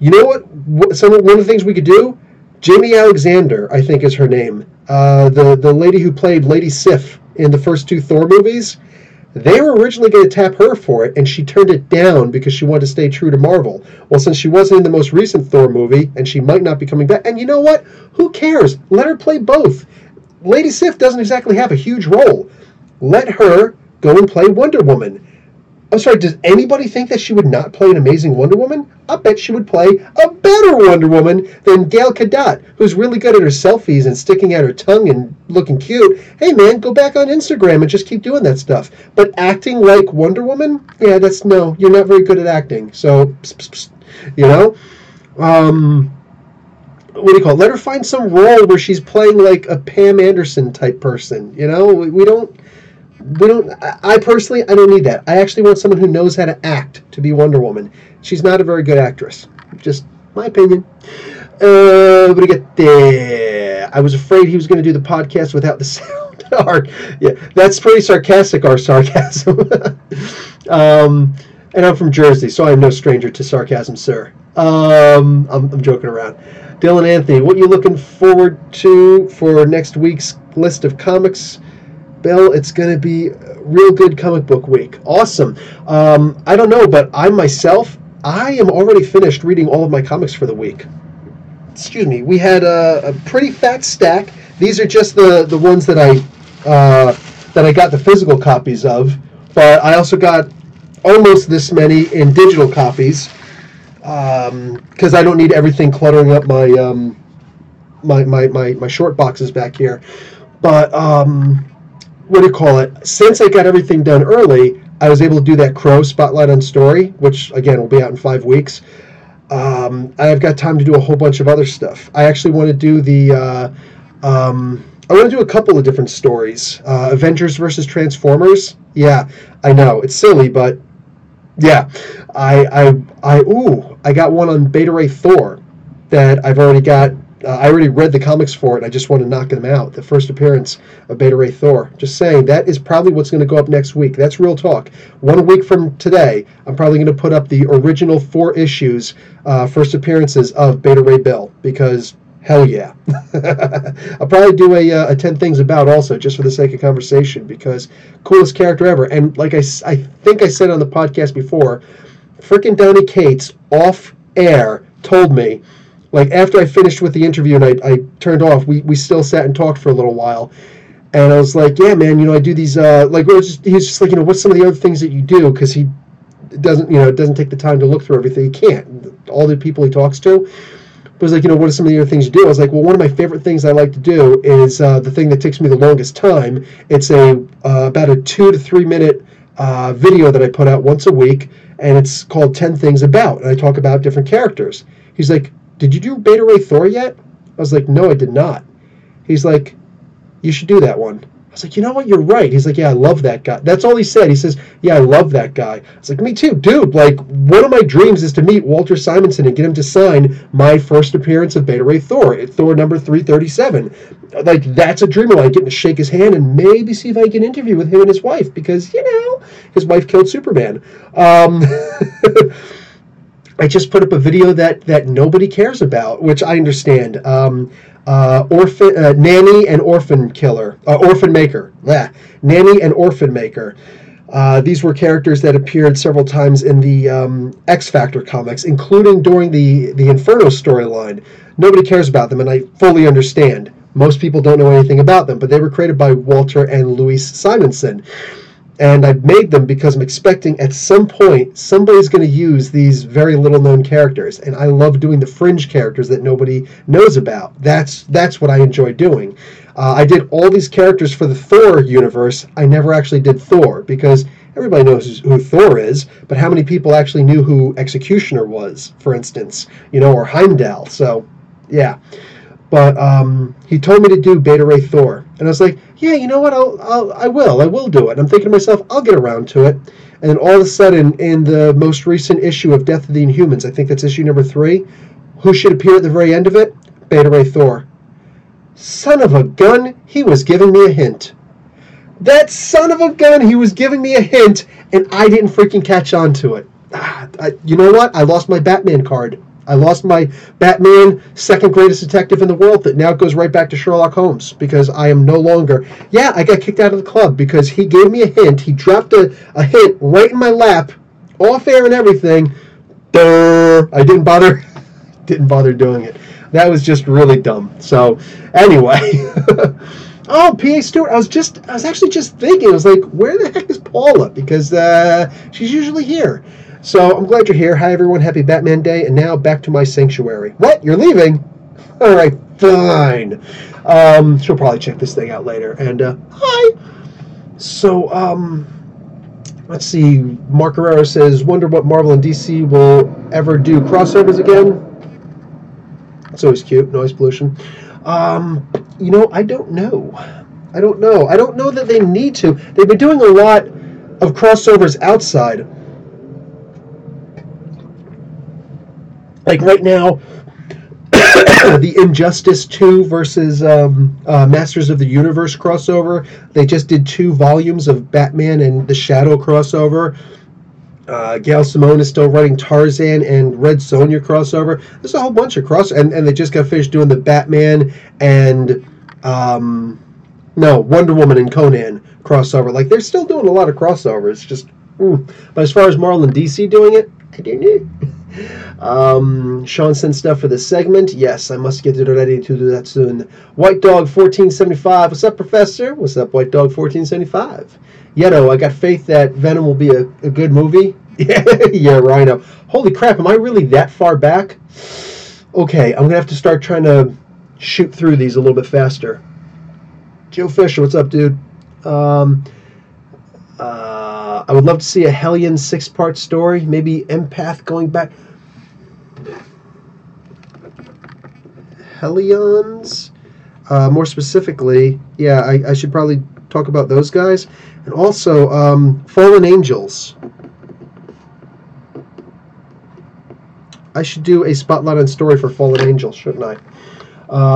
You know what? One of the things we could do? Jamie Alexander, I think is her name. The lady who played Lady Sif in the first two Thor movies. They were originally going to tap her for it, and she turned it down because she wanted to stay true to Marvel. Well, since she wasn't in the most recent Thor movie, and she might not be coming back, and you know what? Who cares? Let her play both. Lady Sif doesn't exactly have a huge role. Let her go and play Wonder Woman. I'm sorry, does anybody think that she would not play an amazing Wonder Woman? I bet she would play a better Wonder Woman than Gal Gadot, who's really good at her selfies and sticking out her tongue and looking cute. Hey man, go back on Instagram and just keep doing that stuff. But acting like Wonder Woman? Yeah, no, you're not very good at acting. So, you know? What do you call it? Let her find some role where she's playing like a Pam Anderson type person. You know? We don't, I personally, I don't need that. I actually want someone who knows how to act to be Wonder Woman. She's not a very good actress. Just my opinion. What do you get there? I was afraid he was going to do the podcast without the sound. Yeah, that's pretty sarcastic, our sarcasm. And I'm from Jersey, so I'm no stranger to sarcasm, sir. I'm joking around. Dylan Anthony, what are you looking forward to for next week's list of comics? Bill, it's going to be a real good comic book week. Awesome. I don't know, but I am already finished reading all of my comics for the week. Excuse me. We had a pretty fat stack. These are just the ones that I got the physical copies of, but I also got almost this many in digital copies because I don't need everything cluttering up my short boxes back here. But what do you call it? Since I got everything done early, I was able to do that Crow Spotlight on Story, which, again, will be out in 5 weeks. I've got time to do a whole bunch of other stuff. I actually want to do I want to do a couple of different stories. Avengers versus Transformers. Yeah, I know. It's silly, but yeah. I got one on Beta Ray Thor that I've already got. I already read the comics for it. I just want to knock them out. The first appearance of Beta Ray Thor. Just saying, that is probably what's going to go up next week. That's real talk. 1 week from today, I'm probably going to put up the original 4 issues, first appearances of Beta Ray Bill, because hell yeah. I'll probably do a 10 Things About also, just for the sake of conversation, because coolest character ever. And like I think I said on the podcast before, frickin' Donny Cates off air told me, like, after I finished with the interview and I turned off, we still sat and talked for a little while. And I was like, yeah, man, I do these, he's just like, what's some of the other things that you do? Because he doesn't take the time to look through everything. He can't. All the people he talks to. But was like, what are some of the other things you do? I was like, well, one of my favorite things I like to do is the thing that takes me the longest time. It's about a 2 to 3 minute video that I put out once a week, and it's called 10 Things About. And I talk about different characters. He's like, did you do Beta Ray Thor yet? I was like, no, I did not. He's like, you should do that one. I was like, you know what? You're right. He's like, yeah, I love that guy. That's all he said. He says, yeah, I love that guy. I was like, me too. Dude, like, one of my dreams is to meet Walter Simonson and get him to sign my first appearance of Beta Ray Thor, at Thor number 337. Like, that's a dream of mine, getting to shake his hand and maybe see if I can interview with him and his wife, because, his wife killed Superman. I just put up a video that nobody cares about, which I understand. Nanny and Orphan Killer, Orphan Maker. Nanny and Orphan Maker. These were characters that appeared several times in the X Factor comics, including during the Inferno storyline. Nobody cares about them, and I fully understand. Most people don't know anything about them, but they were created by Walter and Louise Simonson. And I've made them because I'm expecting at some point somebody's going to use these very little-known characters. And I love doing the fringe characters that nobody knows about. That's what I enjoy doing. I did all these characters for the Thor universe. I never actually did Thor because everybody knows who Thor is, but how many people actually knew who Executioner was, for instance, or Heimdall. So, yeah. But he told me to do Beta Ray Thor, and I was like, yeah, you know what? I will do it. And I'm thinking to myself, I'll get around to it. And then all of a sudden, in the most recent issue of Death of the Inhumans, I think that's issue number 3, who should appear at the very end of it? Beta Ray Thor. Son of a gun, he was giving me a hint. That son of a gun, he was giving me a hint, and I didn't freaking catch on to it. You know what? I lost my Batman card. I lost my Batman second greatest detective in the world that now goes right back to Sherlock Holmes because I am no longer... Yeah, I got kicked out of the club because he gave me a hint. He dropped a hint right in my lap, off air and everything. Duh. I didn't bother doing it. That was just really dumb. So, anyway... Oh, P.A. Stewart, I was actually just thinking, I was like, where the heck is Paula? Because she's usually here. So I'm glad you're here. Hi, everyone. Happy Batman Day. And now back to my sanctuary. What? You're leaving? All right, fine. She'll probably check this thing out later. And, hi. So, let's see. Mark Herrera says, wonder what Marvel and DC will ever do crossovers again. That's always cute. Noise pollution. You know, I don't know. I don't know that they need to. They've been doing a lot of crossovers outside. Like right now, the Injustice 2 versus Masters of the Universe crossover. They just did 2 volumes of Batman and the Shadow crossover. Gail Simone is still writing Tarzan and Red Sonja crossover. There's a whole bunch of and they just got finished doing the Batman and Wonder Woman and Conan crossover. Like they're still doing a lot of crossovers. Just, but as far as Marvel and DC doing it, I don't know. Sean sent stuff for this segment. Yes, I must get ready to do that soon. White Dog 1475. What's up, Professor? What's up, White Dog 1475? Yeto, I got faith that Venom will be a good movie. Yeah, Rhino. Holy crap, am I really that far back? Okay, I'm going to have to start trying to shoot through these a little bit faster. Joe Fisher, what's up, dude? I would love to see a Hellion 6-part story. Maybe Empath going back. Hellions? More specifically, yeah, I should probably talk about those guys. And also, Fallen Angels. I should do a spotlight on story for Fallen Angels, shouldn't I?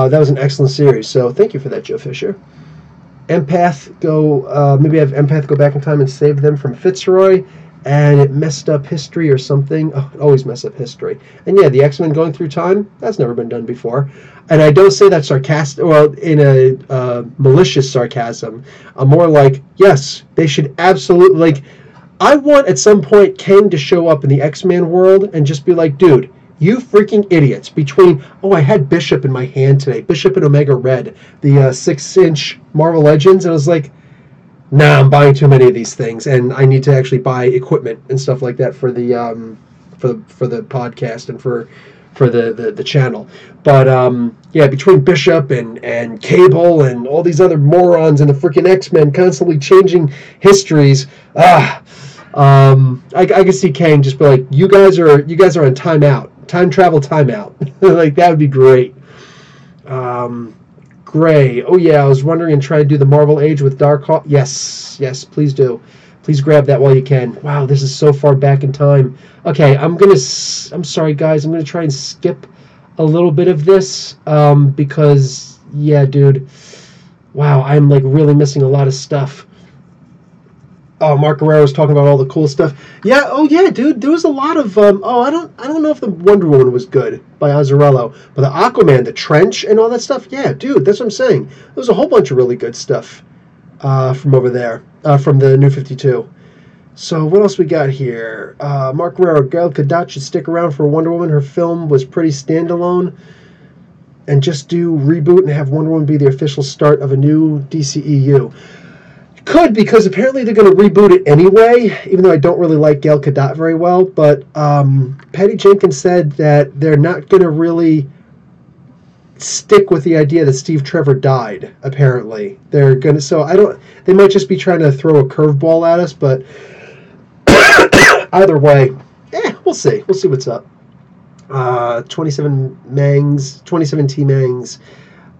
That was an excellent series, so thank you for that, Joe Fisher. Empath maybe have Empath go back in time and save them from Fitzroy, and it messed up history or something. Oh, it always mess up history. And yeah, the X-Men going through time, that's never been done before. And I don't say that sarcastic, well, in a malicious sarcasm. I'm more like, yes, they should absolutely, like, I want at some point Kang to show up in the X-Men world and just be like, dude, you freaking idiots. Between, I had Bishop in my hand today, Bishop and Omega Red, the 6-inch Marvel Legends, and I was like, nah, I'm buying too many of these things, and I need to actually buy equipment and stuff like that for the podcast and for the channel. But yeah, between Bishop and Cable and all these other morons and the freaking X-Men constantly changing histories, I can see Kang just be like, you guys are on timeout, time travel timeout. Like that would be great. Gray. Oh yeah, I was wondering and try to do the Marvel Age with Darkhawk. Yes, please do. Please grab that while you can. Wow, this is so far back in time. Okay, I'm sorry guys, I'm gonna try and skip a little bit of this because yeah, dude. Wow, I'm like really missing a lot of stuff. Oh, Mark Guerrero was talking about all the cool stuff. Yeah, oh yeah, dude. There was a lot of I don't know if the Wonder Woman was good by Azzarello, but the Aquaman, the Trench, and all that stuff. Yeah, dude, that's what I'm saying. There was a whole bunch of really good stuff from over there, from the New 52. So what else we got here? Mark Guerrero, Gal Gadot should stick around for Wonder Woman. Her film was pretty standalone, and just do reboot and have Wonder Woman be the official start of a new DCEU. Could, because apparently they're going to reboot it anyway, even though I don't really like Gal Gadot very well. But Patty Jenkins said that they're not going to really stick with the idea that Steve Trevor died, apparently. They're going to, so I don't, they might just be trying to throw a curveball at us, but either way, we'll see. We'll see what's up. 27 Mangs, 27 T Mangs.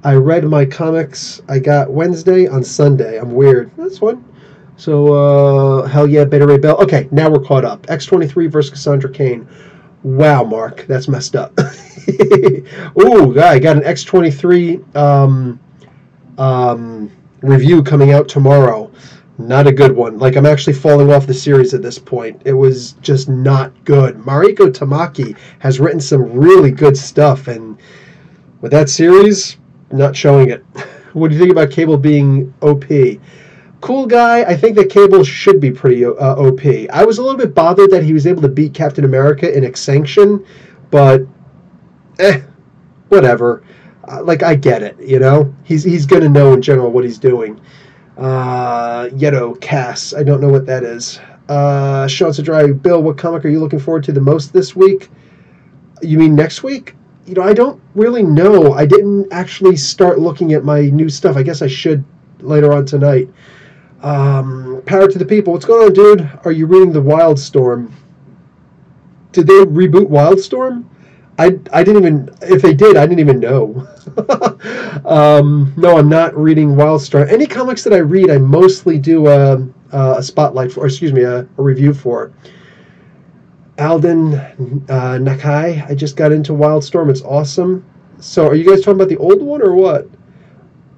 I read my comics. I got Wednesday on Sunday. I'm weird. That's fun. So, hell yeah, Beta Ray Bill. Okay, now we're caught up. X-23 versus Cassandra Cain. Wow, Mark, that's messed up. Ooh, I got an X-23 review coming out tomorrow. Not a good one. Like, I'm actually falling off the series at this point. It was just not good. Mariko Tamaki has written some really good stuff, and with that series, not showing it. What do you think about Cable being OP? Cool guy. I think that Cable should be pretty OP. I was a little bit bothered that he was able to beat Captain America in Extinction, but whatever. Like, I get it, you know? He's going to know in general what he's doing. Yeto Cass. I don't know what that is. Sean Sadrai. Bill, what comic are you looking forward to the most this week? You mean next week? You know, I don't really know. I didn't actually start looking at my new stuff. I guess I should later on tonight. Power to the people. What's going on, dude? Are you reading the Wildstorm? Did they reboot Wildstorm? I didn't even. If they did, I didn't even know. No, I'm not reading Wildstorm. Any comics that I read, I mostly do a spotlight for, or excuse me, a review for. Alden Nakai. I just got into Wildstorm. It's awesome. So, are you guys talking about the old one or what?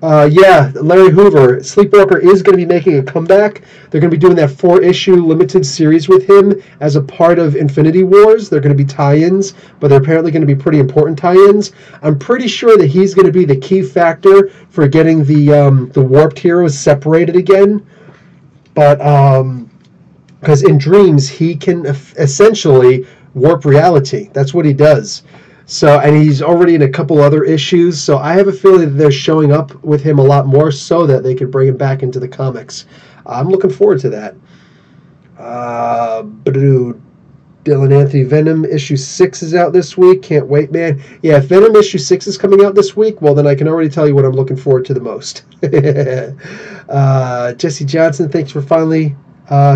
Yeah, Larry Hoover. Sleepwalker is going to be making a comeback. They're going to be doing that 4-issue limited series with him as a part of Infinity Wars. They're going to be tie-ins, but they're apparently going to be pretty important tie-ins. I'm pretty sure that he's going to be the key factor for getting the warped heroes separated again. But because in dreams he can essentially warp reality. That's what he does. So, and he's already in a couple other issues, so I have a feeling that they're showing up with him a lot more so that they can bring him back into the comics. I'm looking forward to that. Dylan Anthony, Venom issue 6 is out this week. Can't wait, man. Yeah, if Venom issue 6 is coming out this week, well, then I can already tell you what I'm looking forward to the most. Jesse Johnson, thanks for finally.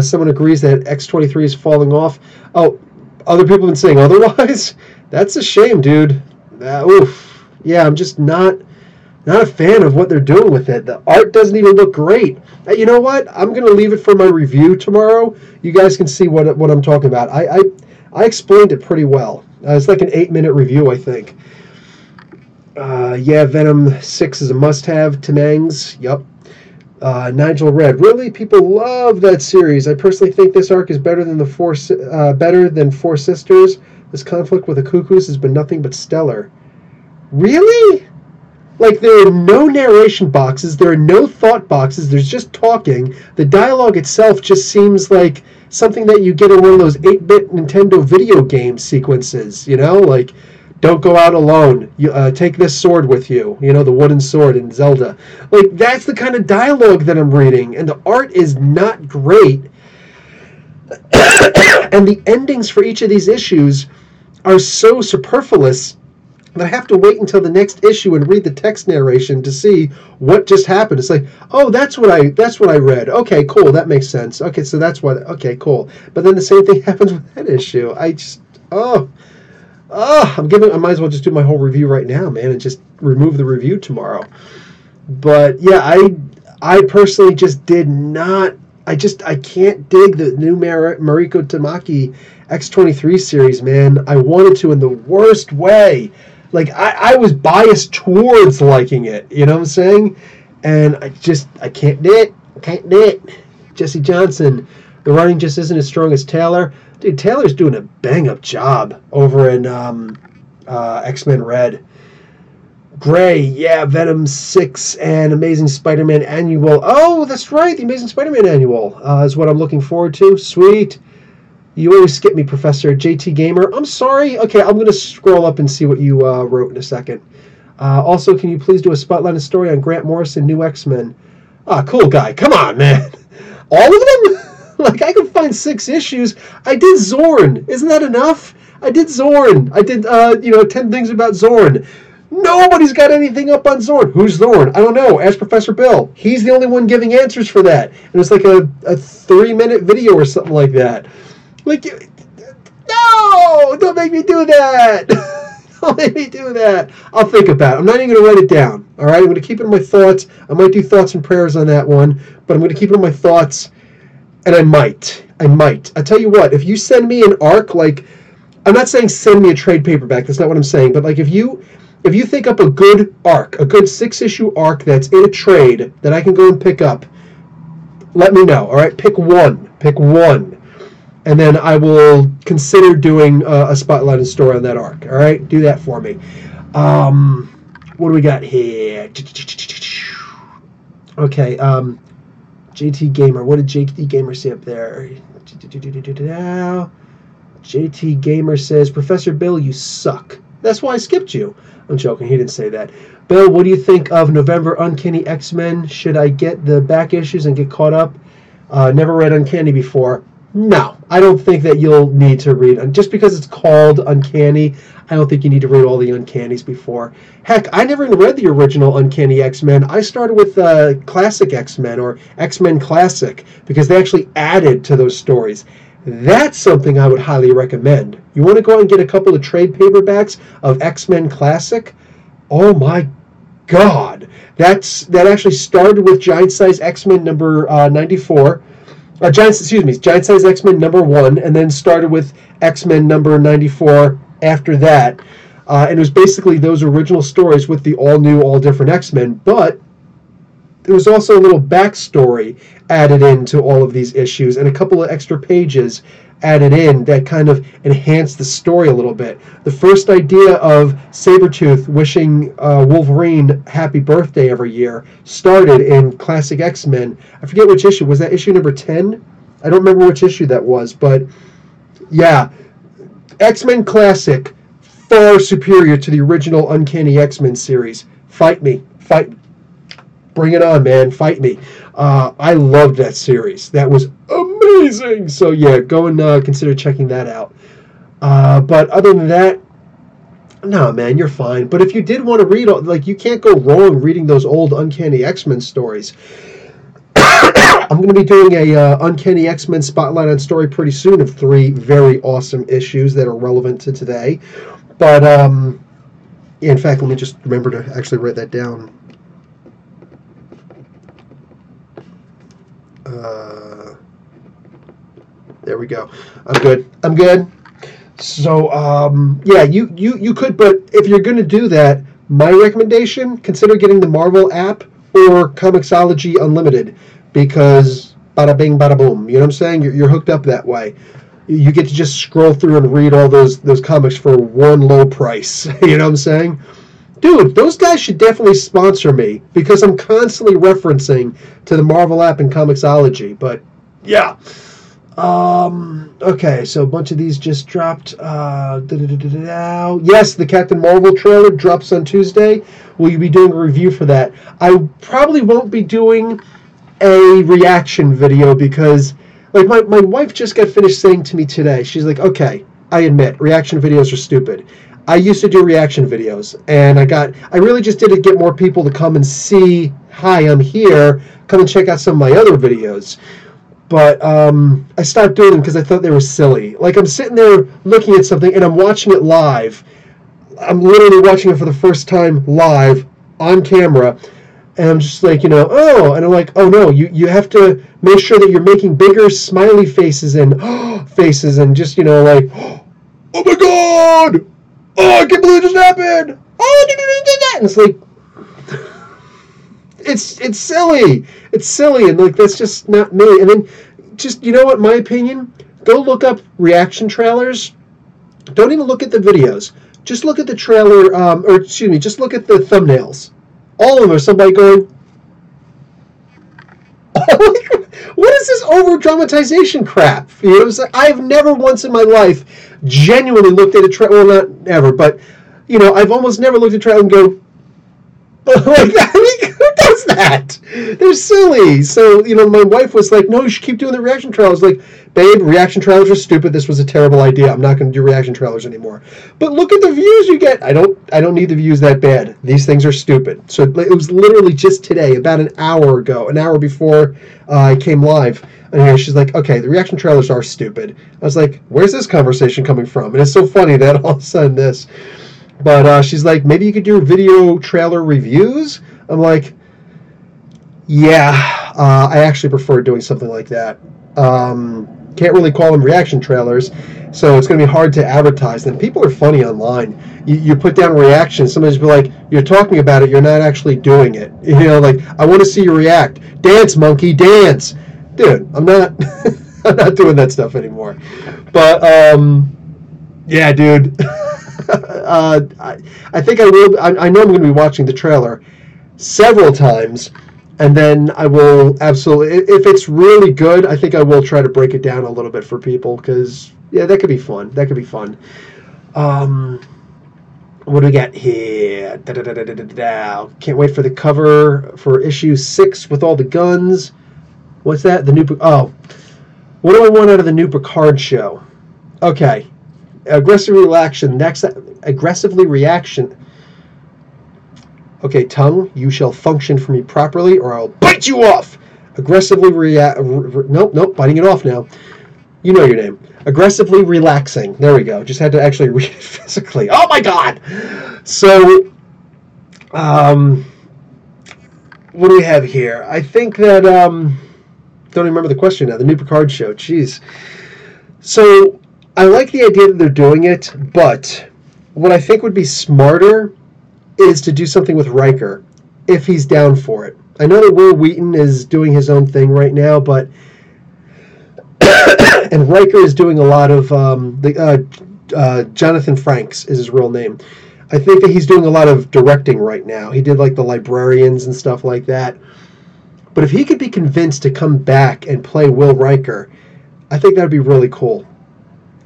Someone agrees that X-23 is falling off. Oh, other people have been saying otherwise? That's a shame, dude. Oof. Yeah, I'm just not a fan of what they're doing with it. The art doesn't even look great. You know what? I'm going to leave it for my review tomorrow. You guys can see what I'm talking about. I explained it pretty well. It's like an 8-minute review, I think. Yeah, Venom 6 is a must-have. Tamangs, yup. Nigel Red, really? People love that series. I personally think this arc is better than Four Sisters. This conflict with the Cuckoos has been nothing but stellar. Really? Like, there are no narration boxes, there are no thought boxes, there's just talking. The dialogue itself just seems like something that you get in one of those 8-bit Nintendo video game sequences, you know? Like, don't go out alone. Take this sword with you. You know, the wooden sword in Zelda. Like, that's the kind of dialogue that I'm reading. And the art is not great. And the endings for each of these issues are so superfluous that I have to wait until the next issue and read the text narration to see what just happened. It's like, oh, that's what I read. Okay, cool, that makes sense. Okay, so that's what. Okay, cool. But then the same thing happens with that issue. I just, I might as well just do my whole review right now, man, and just remove the review tomorrow. But yeah, I personally just did not. I can't dig the new Mariko Tamaki X-23 series, man. I wanted to in the worst way. Like, I was biased towards liking it, you know what I'm saying? And I can't do it. I can't do it. Jesse Johnson, the writing just isn't as strong as Taylor. Dude, Taylor's doing a bang-up job over in X-Men Red. Gray, yeah, Venom 6 and Amazing Spider-Man Annual. Oh, that's right, the Amazing Spider-Man Annual is what I'm looking forward to. Sweet. You always skip me, Professor. JT Gamer. I'm sorry. Okay, I'm going to scroll up and see what you wrote in a second. Also, can you please do a spotlight story on Grant Morrison, New X-Men? Ah, cool guy. Come on, man. All of them? Like, I could find 6 issues. I did Zorn. Isn't that enough? I did Zorn. I did, 10 things about Zorn. Nobody's got anything up on Zorn. Who's Zorn? I don't know. Ask Professor Bill. He's the only one giving answers for that. And it's like a 3-minute video or something like that. Like, no! No! Don't make me do that! Don't make me do that. I'll think about it. I'm not even going to write it down. All right? I'm going to keep it in my thoughts. I might do thoughts and prayers on that one, but I'm going to keep it in my thoughts, and I might. I tell you what, if you send me an arc, like, I'm not saying send me a trade paperback. That's not what I'm saying. But, like, if you think up a good arc, a good 6-issue arc that's in a trade that I can go and pick up, let me know. All right? Pick one. And then I will consider doing a spotlight and story on that arc. All right? Do that for me. What do we got here? Okay. JT Gamer. What did JT Gamer say up there? JT Gamer says, Professor Bill, you suck. That's why I skipped you. I'm joking. He didn't say that. Bill, what do you think of November Uncanny X-Men? Should I get the back issues and get caught up? Never read Uncanny before. No, I don't think that you'll need to read. Just because it's called Uncanny, I don't think you need to read all the Uncannies before. Heck, I never even read the original Uncanny X-Men. I started with Classic X-Men or X-Men Classic because they actually added to those stories. That's something I would highly recommend. You want to go out and get a couple of trade paperbacks of X-Men Classic? Oh my God. That actually started with Giant Size X-Men number 94. Giant Size X-Men number 1, and then started with X-Men number 94 after that. And it was basically those original stories with the all-new, all-different X-Men, but there was also a little backstory added into all of these issues and a couple of extra pages added in that kind of enhanced the story a little bit. The first idea of Sabretooth wishing Wolverine happy birthday every year started in Classic X-Men. I forget which issue. Was that issue number 10? I don't remember which issue that was, but yeah. X-Men Classic, far superior to the original Uncanny X-Men series. Fight me. Bring it on, man. Fight me. I loved that series. That was amazing. So, yeah, go and consider checking that out. But other than that, no, man, you're fine. But if you did want to read, like, you can't go wrong reading those old Uncanny X-Men stories. I'm going to be doing a Uncanny X-Men Spotlight on story pretty soon of 3 very awesome issues that are relevant to today. But, in fact, let me just remember to actually write that down. There we go. I'm good. So, yeah, you could, but if you're going to do that, my recommendation, consider getting the Marvel app or Comixology Unlimited, because bada bing, bada boom. You know what I'm saying? You're hooked up that way. You get to just scroll through and read all those comics for one low price. You know what I'm saying? Dude, those guys should definitely sponsor me because I'm constantly referencing to the Marvel app and Comixology. But, yeah. Okay, so a bunch of these just dropped. Yes, the Captain Marvel trailer drops on Tuesday. Will you be doing a review for that? I probably won't be doing a reaction video because, like, my wife just got finished saying to me today, she's like, okay, I admit, reaction videos are stupid. I used to do reaction videos, and I really just did it to get more people to come and see, hi, I'm here, come and check out some of my other videos. But I stopped doing them because I thought they were silly. Like, I'm sitting there looking at something, and I'm watching it live. I'm literally watching it for the first time live, on camera, and I'm just like, and I'm like, oh no, you have to make sure that you're making bigger smiley faces and just, like, oh my God! Oh, I can't believe this happened! Oh, I didn't do that! And it's like, it's silly. It's silly, and like that's just not me. And then, just what? My opinion: go look up reaction trailers. Don't even look at the videos. Just look at the trailer, just look at the thumbnails. All of them are somebody going, what is this over-dramatization crap? It's like, I've never once in my life genuinely looked at a trailer, well, not ever, but, I've almost never looked at a trailer and go, like that. I mean, who does that? They're silly. So, my wife was like, no, you should keep doing the reaction trailers. Like, babe, reaction trailers are stupid. This was a terrible idea. I'm not going to do reaction trailers anymore. But look at the views you get. I don't need the views that bad. These things are stupid. So it was literally just today, about an hour ago, an hour before I came live. Anyway, she's like, okay, the reaction trailers are stupid. I was like, where's this conversation coming from? And it's so funny that all of a sudden this. But she's like, maybe you could do video trailer reviews? I'm like, yeah, I actually prefer doing something like that. Can't really call them reaction trailers, so it's going to be hard to advertise them. People are funny online. You put down a reaction, somebody's be like, you're talking about it, you're not actually doing it. You know, like, I want to see you react. Dance, monkey, dance. Dude, I'm not I'm not doing that stuff anymore. But, yeah, dude. I think I will. I know I'm going to be watching the trailer several times, and then I will absolutely, if it's really good, I think I will try to break it down a little bit for people, because, yeah, that could be fun. That could be fun. What do we got here? Can't wait for the cover for issue 6 with all the guns. What's that? The new... Oh. What do I want out of the new Picard show? Okay. Aggressively reaction. Okay, tongue, you shall function for me properly, or I'll bite you off. Aggressively nope, biting it off now. You know your name. Aggressively relaxing. There we go. Just had to actually read it physically. Oh my God! So, what do we have here? I think that, don't even remember the question now. The new Picard show. Jeez. So, I like the idea that they're doing it, but what I think would be smarter is to do something with Riker, if he's down for it. I know that Will Wheaton is doing his own thing right now, but and Riker is doing a lot of Jonathan Frakes is his real name. I think that he's doing a lot of directing right now. He did like the Librarians and stuff like that. But if he could be convinced to come back and play Will Riker, I think that would be really cool.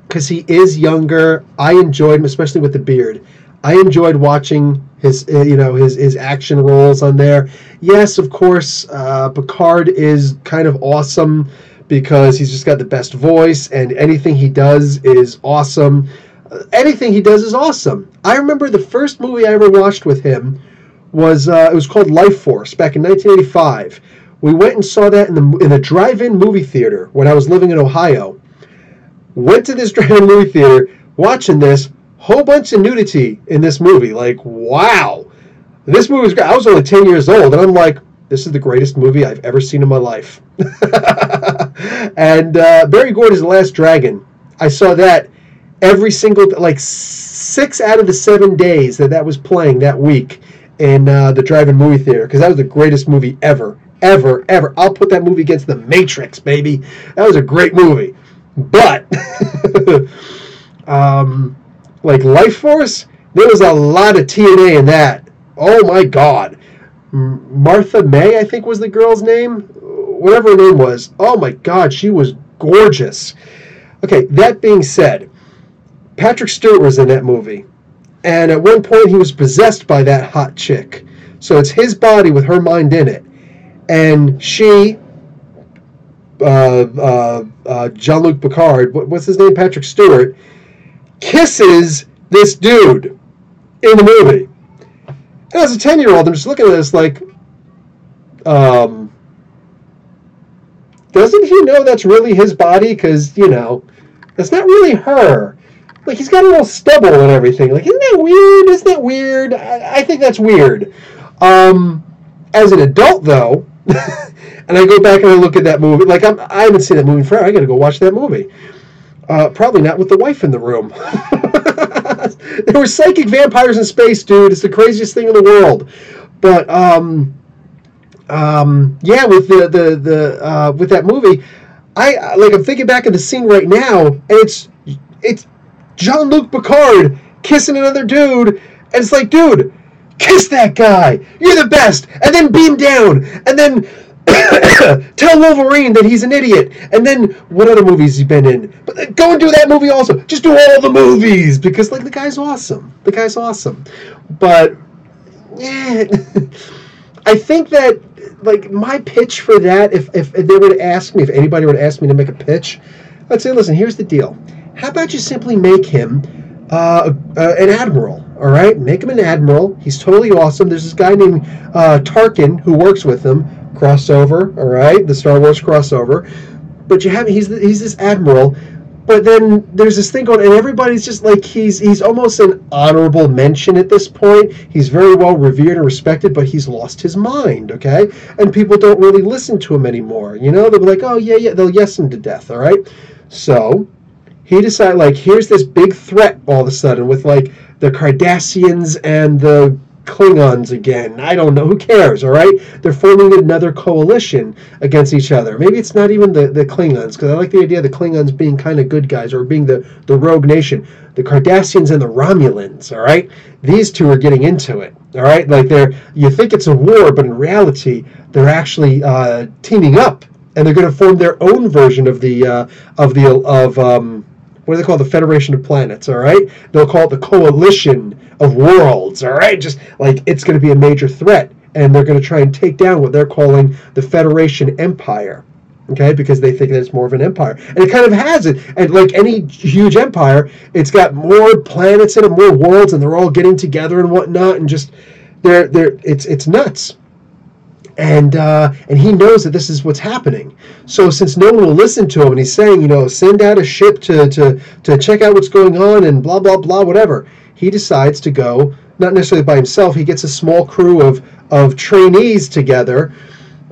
Because he is younger. I enjoyed him, especially with the beard. I enjoyed watching his action roles on there. Yes, of course, Picard is kind of awesome because he's just got the best voice, and anything he does is awesome. Anything he does is awesome. I remember the first movie I ever watched with him was it was called Life Force back in 1985. We went and saw that in the drive-in movie theater when I was living in Ohio. Went to this drive-in movie theater, watching this. Whole bunch of nudity in this movie. Like, wow. This movie was great. I was only 10 years old, and I'm like, this is the greatest movie I've ever seen in my life. And Barry Gordon's The Last Dragon. I saw that every single, like 6 out of the 7 days that was playing that week in the drive-in movie theater, because that was the greatest movie ever. Ever, ever. I'll put that movie against The Matrix, baby. That was a great movie. But... like Life Force, there was a lot of TNA in that. Oh my God. Martha May, I think was the girl's name. Whatever her name was. Oh my God, she was gorgeous. Okay, that being said, Patrick Stewart was in that movie. And at one point he was possessed by that hot chick. So it's his body with her mind in it. And she, Jean-Luc Picard, what's his name? Patrick Stewart, kisses this dude in the movie. And as a 10-year-old, I'm just looking at this like, doesn't he know that's really his body? Because, that's not really her. Like, he's got a little stubble and everything. Like, isn't that weird? Isn't that weird? I think that's weird. As an adult, though, and I go back and I look at that movie, like, I haven't seen that movie forever. I got to go watch that movie. Probably not with the wife in the room. There were psychic vampires in space, dude. It's the craziest thing in the world. But yeah, with with that movie, I'm thinking back of the scene right now, and it's Jean-Luc Picard kissing another dude, and it's like, dude, kiss that guy. You're the best, and then beam down, and then tell Wolverine that he's an idiot. And then, what other movies has he been in? But go and do that movie also. Just do all the movies, because, the guy's awesome. The guy's awesome. But, yeah, I think that, my pitch for that, if they were to ask me, if anybody were to ask me to make a pitch, I'd say, listen, here's the deal. How about you simply make him an admiral, all right? Make him an admiral. He's totally awesome. There's this guy named Talkin who works with him. Crossover, all right? The Star Wars crossover. but you have he's this admiral. But then there's this thing going, and everybody's just like he's almost an honorable mention at this point. He's very well revered and respected, but he's lost his mind, okay? And people don't really listen to him anymore. They'll be like, oh yeah, they'll yes him to death, all right? So he decided, like, here's this big threat all of a sudden with like the Cardassians and the Klingons again. I don't know. Who cares, all right? They're forming another coalition against each other. Maybe it's not even the Klingons, because I like the idea of the Klingons being kind of good guys or being the rogue nation. The Cardassians and the Romulans, all right? These two are getting into it, all right? Like, you think it's a war, but in reality, they're actually teaming up, and they're going to form their own version of what do they call it? The Federation of Planets, all right? They'll call it the Coalition of Worlds, all right? Just like it's going to be a major threat, and they're going to try and take down what they're calling the Federation Empire, okay? Because they think that it's more of an empire. And it kind of has it. And like any huge empire, it's got more planets in it, more worlds, and they're all getting together and whatnot, and just it's nuts. And he knows that this is what's happening. So since no one will listen to him, and he's saying, send out a ship to check out what's going on and blah, blah, blah, whatever, he decides to go, not necessarily by himself. He gets a small crew of trainees together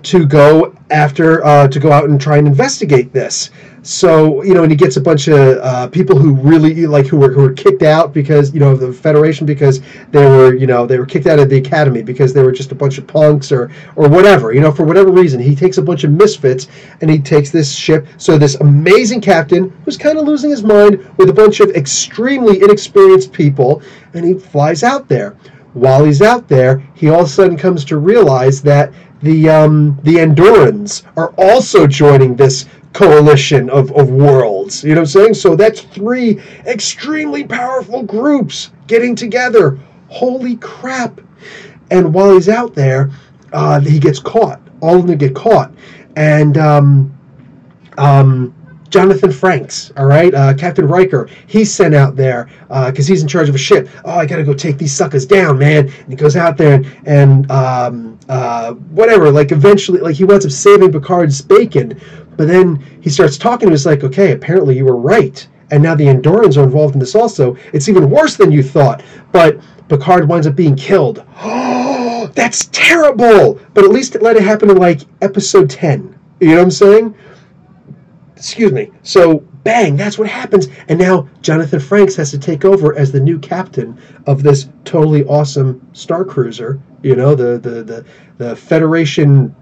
to go out and try and investigate this. So, and he gets a bunch of people who really who were kicked out because, of the Federation, because they were kicked out of the academy because they were just a bunch of punks or whatever, for whatever reason. He takes a bunch of misfits and he takes this ship. So this amazing captain who's kind of losing his mind with a bunch of extremely inexperienced people, and he flies out there. While he's out there, he all of a sudden comes to realize that the Andorans are also joining this coalition of worlds. You know what I'm saying? So that's 3 extremely powerful groups getting together. Holy crap. And while he's out there, he gets caught. All of them get caught. And Jonathan Frakes, all right, Captain Riker, he's sent out there because he's in charge of a ship. Oh, I got to go take these suckers down, man. And he goes out there and whatever, like eventually, like he winds up saving Picard's bacon. But then he starts talking to us like, okay, apparently you were right. And now the Andorans are involved in this also. It's even worse than you thought. But Picard winds up being killed. Oh, that's terrible. But at least it let it happen in like episode 10. You know what I'm saying? Excuse me. So, bang, that's what happens. And now Jonathan Frakes has to take over as the new captain of this totally awesome Star Cruiser. The Federation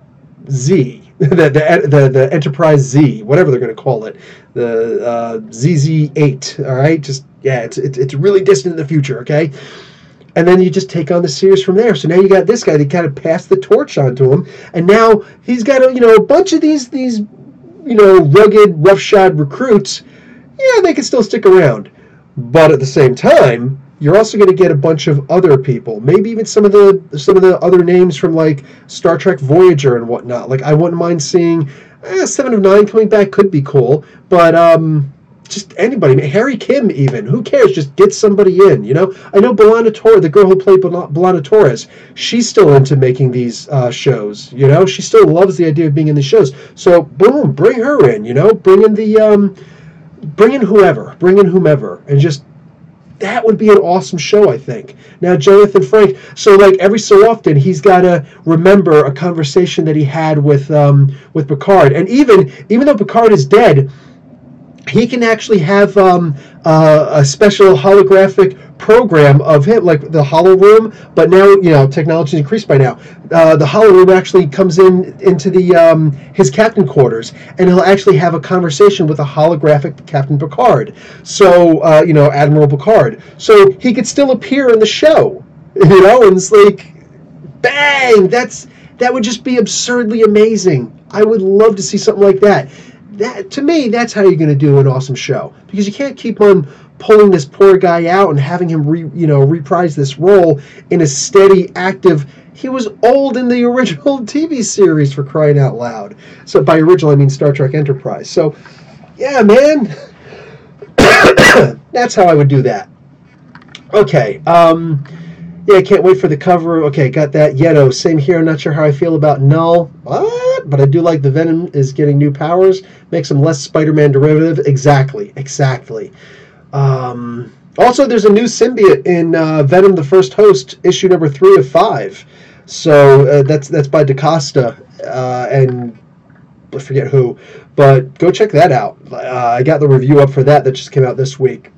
Z. the Enterprise Z, whatever they're going to call it, the ZZ-8. All right, just it's really distant in the future. Okay, and then you just take on the series from there. So now you got this guy that kind of passed the torch on to him, and now he's got a bunch of these rugged, roughshod recruits. Yeah, they can still stick around, but at the same time, you're also going to get a bunch of other people, maybe even some of the other names from like Star Trek Voyager and whatnot. Like I wouldn't mind seeing 7 of 9 coming back, could be cool, but just anybody, Harry Kim even, who cares? Just get somebody in. I know B'Elanna Torres, the girl who played B'Elanna Torres, she's still into making these shows. She still loves the idea of being in the shows. So boom, bring her in. Bring in whomever, and just. That would be an awesome show, I think. Now, Jonathan Frakes, so like every so often, he's got to remember a conversation that he had with Picard. And even though Picard is dead, he can actually have a special holographic program of him, like the Holo Room. But now, technology's increased by now. The Holo Room actually comes into the his captain quarters, and he'll actually have a conversation with a holographic Captain Picard. So, Admiral Picard. So he could still appear in the show, and it's like, bang! That would just be absurdly amazing. I would love to see something like that. That, to me, that's how you're going to do an awesome show, because you can't keep on pulling this poor guy out and having him reprise this role in a steady, active. He was old in the original TV series, for crying out loud. So by original, I mean Star Trek Enterprise. So, yeah, man, that's how I would do that. Okay, Yeah, I can't wait for the cover. Okay, got that. Yeto, same here. I'm not sure how I feel about Null. What? But I do like the Venom is getting new powers. Makes him less Spider-Man derivative. Exactly. Also, there's a new symbiote in Venom: The First Host, issue number 3 of 5. So that's by DaCosta and I forget who, but go check that out. I got the review up for that just came out this week.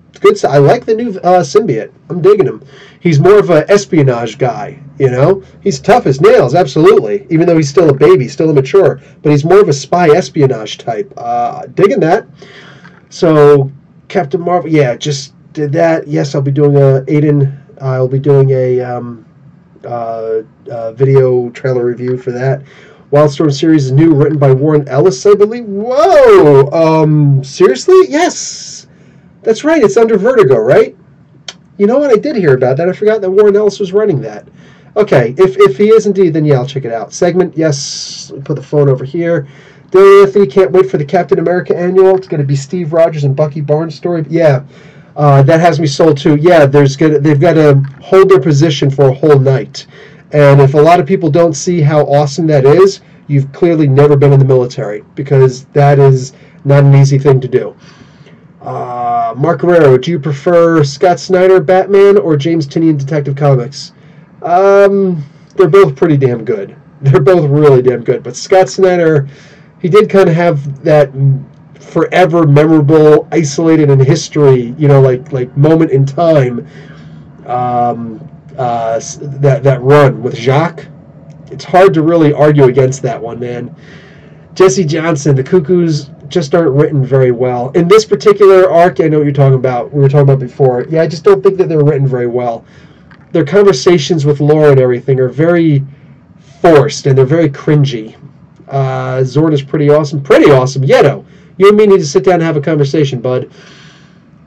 It's good. I like the new symbiote. I'm digging him. He's more of an espionage guy. He's tough as nails, absolutely. Even though he's still a baby, still immature, but he's more of a spy espionage type. Digging that. So Captain Marvel, yeah, just did that. Yes, I'll be doing I'll be doing a video trailer review for that. Wildstorm series is new, written by Warren Ellis, I believe. Whoa! Seriously? Yes! That's right, it's under Vertigo, right? You know what? I did hear about that. I forgot that Warren Ellis was running that. Okay, if he is indeed, then yeah, I'll check it out. Segment, yes, put the phone over here. Daily Anthony, can't wait for the Captain America annual. It's going to be Steve Rogers and Bucky Barnes story. Yeah, that has me sold too. Yeah, they've got to hold their position for a whole night. And if a lot of people don't see how awesome that is, you've clearly never been in the military, because that is not an easy thing to do. Mark Guerrero, do you prefer Scott Snyder Batman or James Tynion Detective Comics? They're both pretty damn good. They're both really damn good. But Scott Snyder, he did kind of have that forever memorable, isolated in history, like moment in time. That run with Jacques, it's hard to really argue against that one, man. Jesse Johnson, the Cuckoos just aren't written very well. In this particular arc, I know what you're talking about. We were talking about before. Yeah, I just don't think that they're written very well. Their conversations with Laura and everything are very forced, and they're very cringy. Zord is pretty awesome. Pretty awesome. Yeto, you and me need to sit down and have a conversation, bud.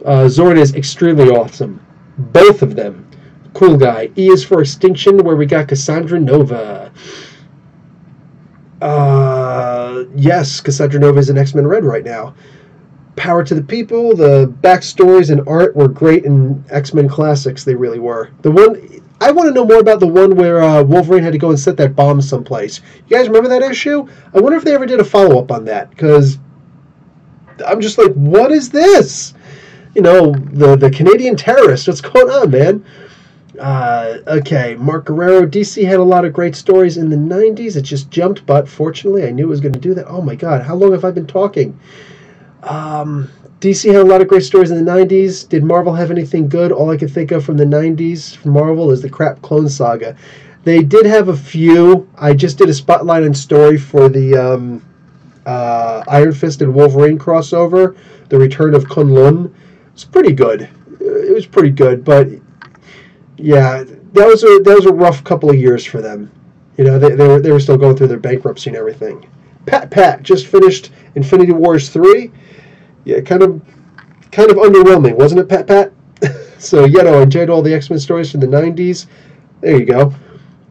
Zord is extremely awesome. Both of them. Cool guy. E is for Extinction, where we got Cassandra Nova. Yes, Cassandra Nova is in X-Men Red right now. Power to the people. The backstories and art were great in X-Men Classics. They really were. The one I want to know more about the one where Wolverine had to go and set that bomb someplace. You guys remember that issue? I wonder if they ever did a follow-up on that, because I'm just like, what is this? The Canadian terrorist. What's going on, man? Okay, Mark Guerrero. DC had a lot of great stories in the 90s. It just jumped, but fortunately I knew it was going to do that. Oh my god, how long have I been talking? DC had a lot of great stories in the 90s. Did Marvel have anything good? All I can think of from the 90s from Marvel is the crap Clone Saga. They did have a few. I just did a spotlight and story for the Iron Fist and Wolverine crossover, The Return of Kunlun. It's pretty good. It was pretty good, but yeah, that was a rough couple of years for them. They were still going through their bankruptcy and everything. Pat just finished Infinity Wars 3. Yeah, kind of underwhelming, wasn't it, Pat? So, I enjoyed all the X-Men stories from the 90s. There you go.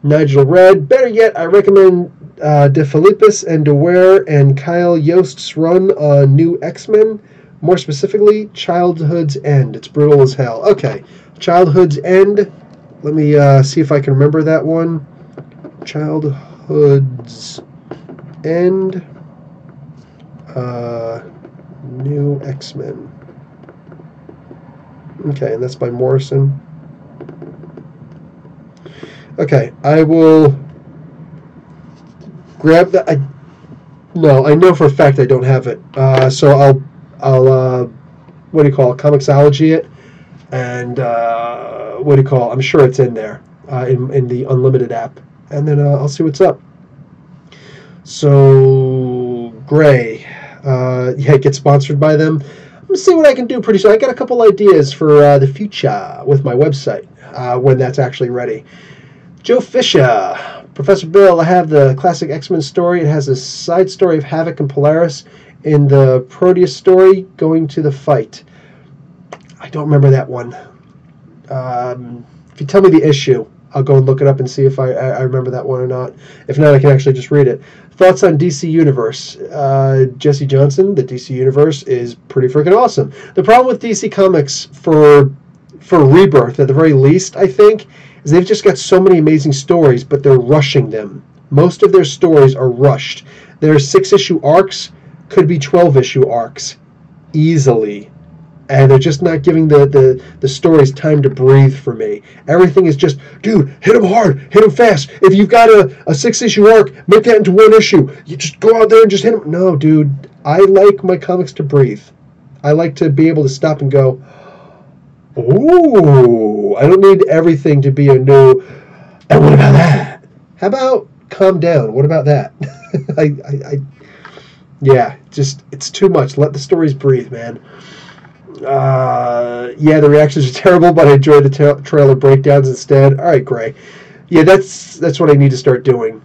Nigel Red. Better yet, I recommend De Filippis and DeWare and Kyle Yost's run on New X-Men. More specifically, Childhood's End. It's brutal as hell. Okay, Childhood's End. Let me see if I can remember that one. Childhood's End. New X-Men. Okay, and that's by Morrison. Okay, I will grab that. I know for a fact I don't have it. So I'll what do you call it? Comixology it, and I'm sure it's in there in the Unlimited app, and then I'll see what's up. So Gray, get sponsored by them. I'm gonna see what I can do pretty soon. I got a couple ideas for the future with my website when that's actually ready. Joe Fisher, Professor Bill, I have the classic X-Men story. It has a side story of Havoc and Polaris in the Proteus story going to the fight. I don't remember that one. If you tell me the issue, I'll go and look it up and see if I remember that one or not. If not, I can actually just read it. Thoughts on DC Universe? Jesse Johnson, the DC Universe is pretty freaking awesome. The problem with DC Comics for Rebirth, at the very least, I think, is they've just got so many amazing stories, but they're rushing them. Most of their stories are rushed. Their 6-issue arcs could be 12-issue arcs easily. And they're just not giving the stories time to breathe for me. Everything is just, dude, hit them hard, hit them fast. If you've got a 6-issue arc, make that into 1 issue. You just go out there and just hit them. No, dude, I like my comics to breathe. I like to be able to stop and go, ooh, I don't need everything to be a new, and what about that? How about calm down? What about that? Yeah, just, it's too much. Let the stories breathe, man. Yeah, the reactions are terrible, but I enjoy the trailer breakdowns instead. All right, Gray. Yeah, that's what I need to start doing.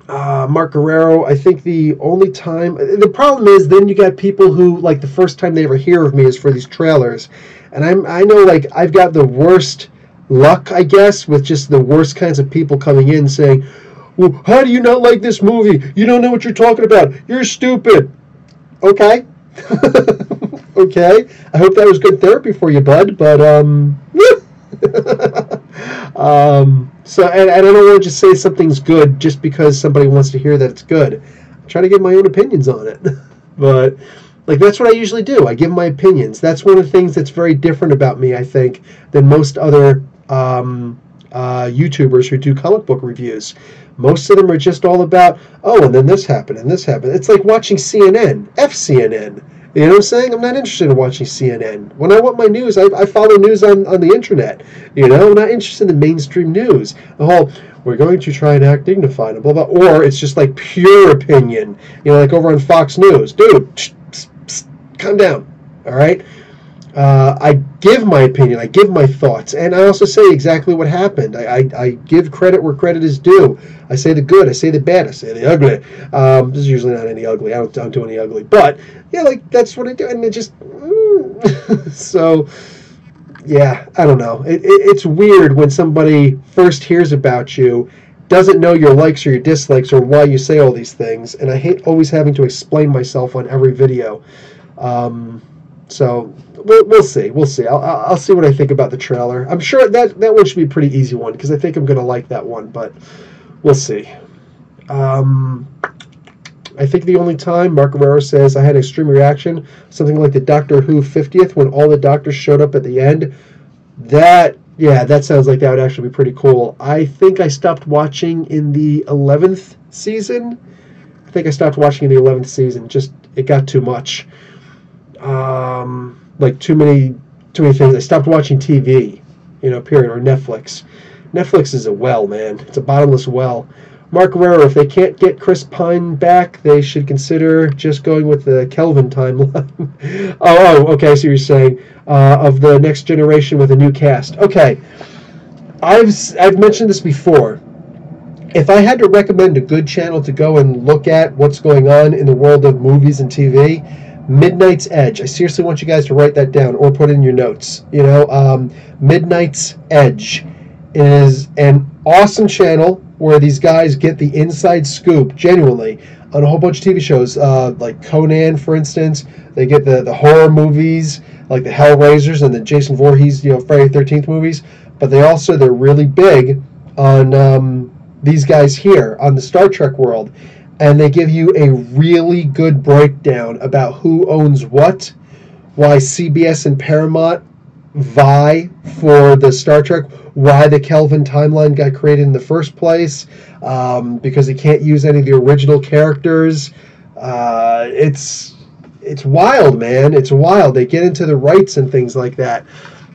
Mark Guerrero, I think the only time... The problem is then you got people who, like, the first time they ever hear of me is for these trailers. And I know, like, I've got the worst luck, I guess, with just the worst kinds of people coming in saying, well, how do you not like this movie? You don't know what you're talking about. You're stupid. Okay. Okay, I hope that was good therapy for you, bud. But so and I don't want to just say something's good just because somebody wants to hear that it's good. I try to give my own opinions on it, but like that's what I usually do. I give my opinions. That's one of the things that's very different about me, I think, than most other YouTubers who do comic book reviews. Most of them are just all about, oh, and then this happened and this happened. It's like watching CNN. F CNN. You know what I'm saying? I'm not interested in watching CNN. When I want my news, I follow news on the internet. You know, I'm not interested in mainstream news. The whole, we're going to try and act dignified, and blah, blah, or it's just like pure opinion. You know, like over on Fox News. Dude, calm down, all right? I give my opinion. I give my thoughts. And I also say exactly what happened. I give credit where credit is due. I say the good. I say the bad. I say the ugly. There's usually not any ugly. I don't do any ugly. But, yeah, like, that's what I do. And it just... So, yeah, I don't know. It's weird when somebody first hears about you, doesn't know your likes or your dislikes or why you say all these things. And I hate always having to explain myself on every video. So... We'll see. We'll see. I'll see what I think about the trailer. I'm sure that one should be a pretty easy one because I think I'm going to like that one, but we'll see. I think the only time Mark Guerrero says I had an extreme reaction, something like the Doctor Who 50th when all the doctors showed up at the end. That sounds like that would actually be pretty cool. I think I stopped watching in the 11th season. Just, it got too much. Like too many things. I stopped watching TV, period, or Netflix. Netflix is a well, man. It's a bottomless well. Mark Guerrero, if they can't get Chris Pine back, they should consider just going with the Kelvin timeline. Okay, I see what you're saying. Of the next generation with a new cast. Okay, I've mentioned this before. If I had to recommend a good channel to go and look at what's going on in the world of movies and TV, Midnight's Edge. I seriously want you guys to write that down or put it in your notes. Midnight's Edge is an awesome channel where these guys get the inside scoop, genuinely, on a whole bunch of TV shows, like Conan, for instance. They get the horror movies, like the Hellraisers and the Jason Voorhees, Friday the 13th movies. But they're really big on these guys here on the Star Trek world. And they give you a really good breakdown about who owns what, why CBS and Paramount vie for the Star Trek, why the Kelvin timeline got created in the first place, because they can't use any of the original characters. It's wild, man. It's wild. They get into the rights and things like that.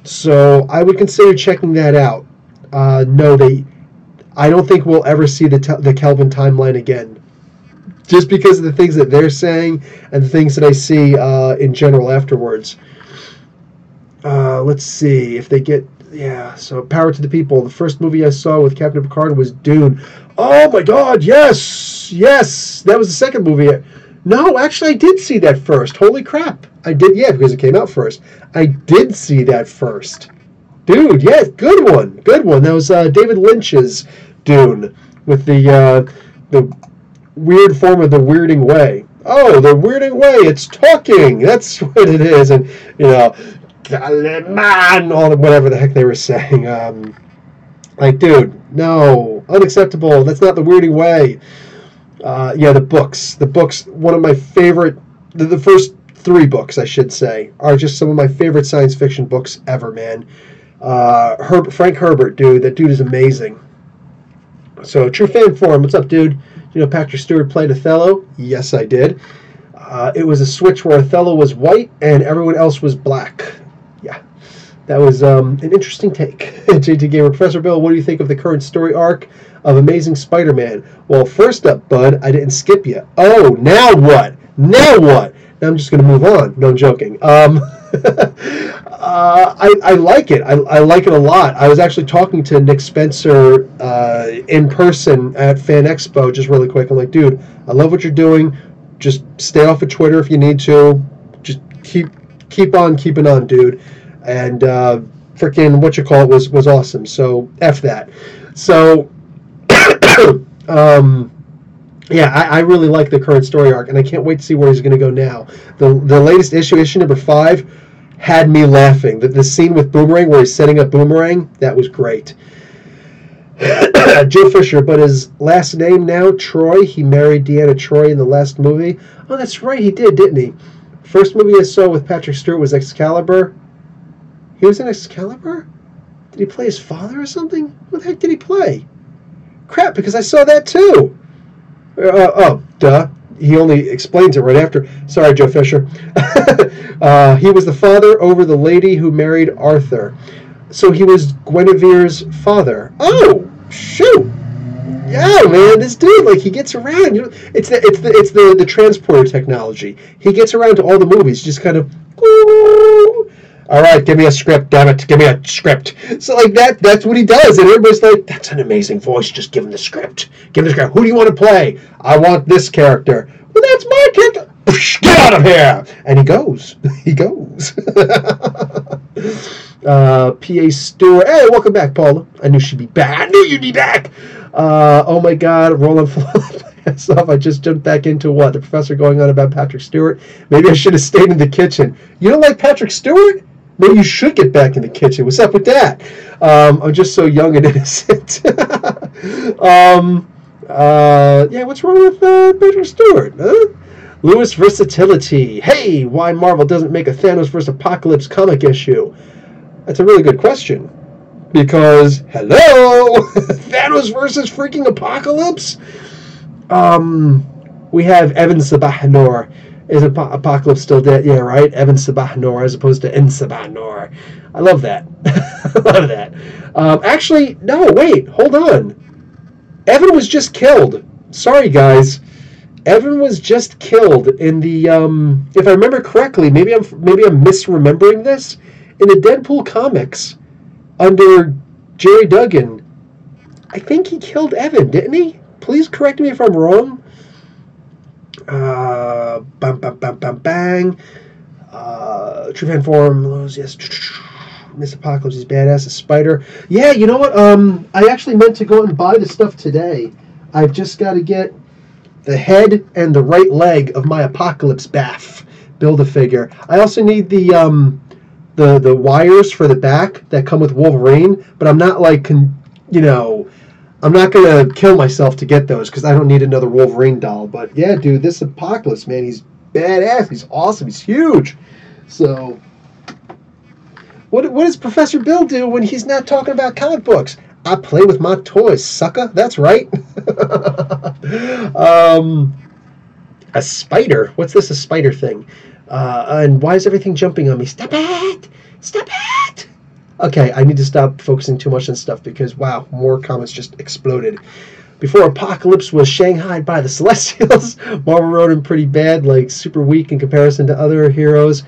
So I would consider checking that out. I don't think we'll ever see the Kelvin timeline again. Just because of the things that they're saying and the things that I see in general afterwards. Let's see if they get... Yeah, so Power to the People. The first movie I saw with Captain Picard was Dune. Oh my God, yes! That was the second movie. No, actually I did see that first. Holy crap. I did, because it came out first. I did see that first. Dude, yeah, good one. That was David Lynch's Dune with the weird form of the weirding way. Oh, the weirding way, it's talking. That's what it is. And, man, all whatever the heck they were saying. Like, dude, no, unacceptable. That's not the weirding way. Yeah, the books. The books, one of my favorite, the first three books, I should say, are just some of my favorite science fiction books ever, man. Frank Herbert, dude, that dude is amazing. So, True Fan Forum, what's up, dude? You know Patrick Stewart played Othello? Yes, I did. It was a switch where Othello was white and everyone else was black. Yeah, that was an interesting take. JT Gamer, Professor Bill, what do you think of the current story arc of Amazing Spider-Man? Well, first up, bud, I didn't skip you. Oh, now what? Now what? Now I'm just going to move on. No, I'm joking. I like it. I like it a lot. I was actually talking to Nick Spencer in person at Fan Expo just really quick. I'm like, dude, I love what you're doing. Just stay off of Twitter if you need to. Just keep on keeping on, dude. And freaking was awesome. So F that. So yeah, I really like the current story arc, and I can't wait to see where he's going to go now. The latest issue number 5, had me laughing. The scene with Boomerang where he's setting up Boomerang, that was great. Joe Fisher, but his last name now, Troy. He married Deanna Troy in the last movie. Oh, that's right, he did, didn't he? First movie I saw with Patrick Stewart was Excalibur. He was in Excalibur? Did he play his father or something? What the heck did he play? Crap, because I saw that too. Duh. He only explains it right after. Sorry, Joe Fisher. He was the father over the lady who married Arthur. So he was Guinevere's father. Oh, shoot. Yeah, man, this dude, like, he gets around. You know, it's the transporter technology. He gets around to all the movies, just kind of, all right, give me a script, damn it, give me a script. So, like, that's what he does, and everybody's like, that's an amazing voice, just give him the script. Give him the script. Who do you want to play? I want this character. Well, that's my character. Get out of here! And he goes. He goes. P.A. Stewart. Hey, welcome back, Paula. I knew she'd be back. I knew you'd be back. Oh, my God. Rolling myself. I just jumped back into what? The professor going on about Patrick Stewart? Maybe I should have stayed in the kitchen. You don't like Patrick Stewart? Maybe you should get back in the kitchen. What's up with that? I'm just so young and innocent. Yeah, what's wrong with Patrick Stewart? Huh? Lewis Versatility. Hey, why Marvel doesn't make a Thanos vs. Apocalypse comic issue? That's a really good question. Because, hello! Thanos versus freaking Apocalypse? We have Evan Sabahnor. Is Apocalypse still dead? Yeah, right? Evan Sabahnor as opposed to En Sabahnor. I love that. I love that. Actually, no, wait, hold on. Evan was just killed. Sorry, guys. Evan was just killed in the, if I remember correctly, maybe I'm misremembering this, in the Deadpool comics, under Jerry Duggan, I think he killed Evan, didn't he? Please correct me if I'm wrong. Bang, bang, bang, bang, bang. True Fan Forum, yes. Miss Apocalypse is badass. A spider. Yeah, you know what? I actually meant to go out and buy the stuff today. I've just got to get the head and the right leg of my Apocalypse bath. Build-A-Figure. I also need the wires for the back that come with Wolverine, but I'm not like, I'm not going to kill myself to get those because I don't need another Wolverine doll. But yeah, dude, this Apocalypse, man, he's badass. He's awesome. He's huge. So, what does Professor Bill do when he's not talking about comic books? I play with my toys, sucker. That's right. A spider. What's this, a spider thing? And why is everything jumping on me? Stop it! Stop it! Okay, I need to stop focusing too much on stuff because, wow, more comments just exploded. Before Apocalypse was shanghaied by the Celestials, Marvel wrote him pretty bad, like super weak in comparison to other heroes.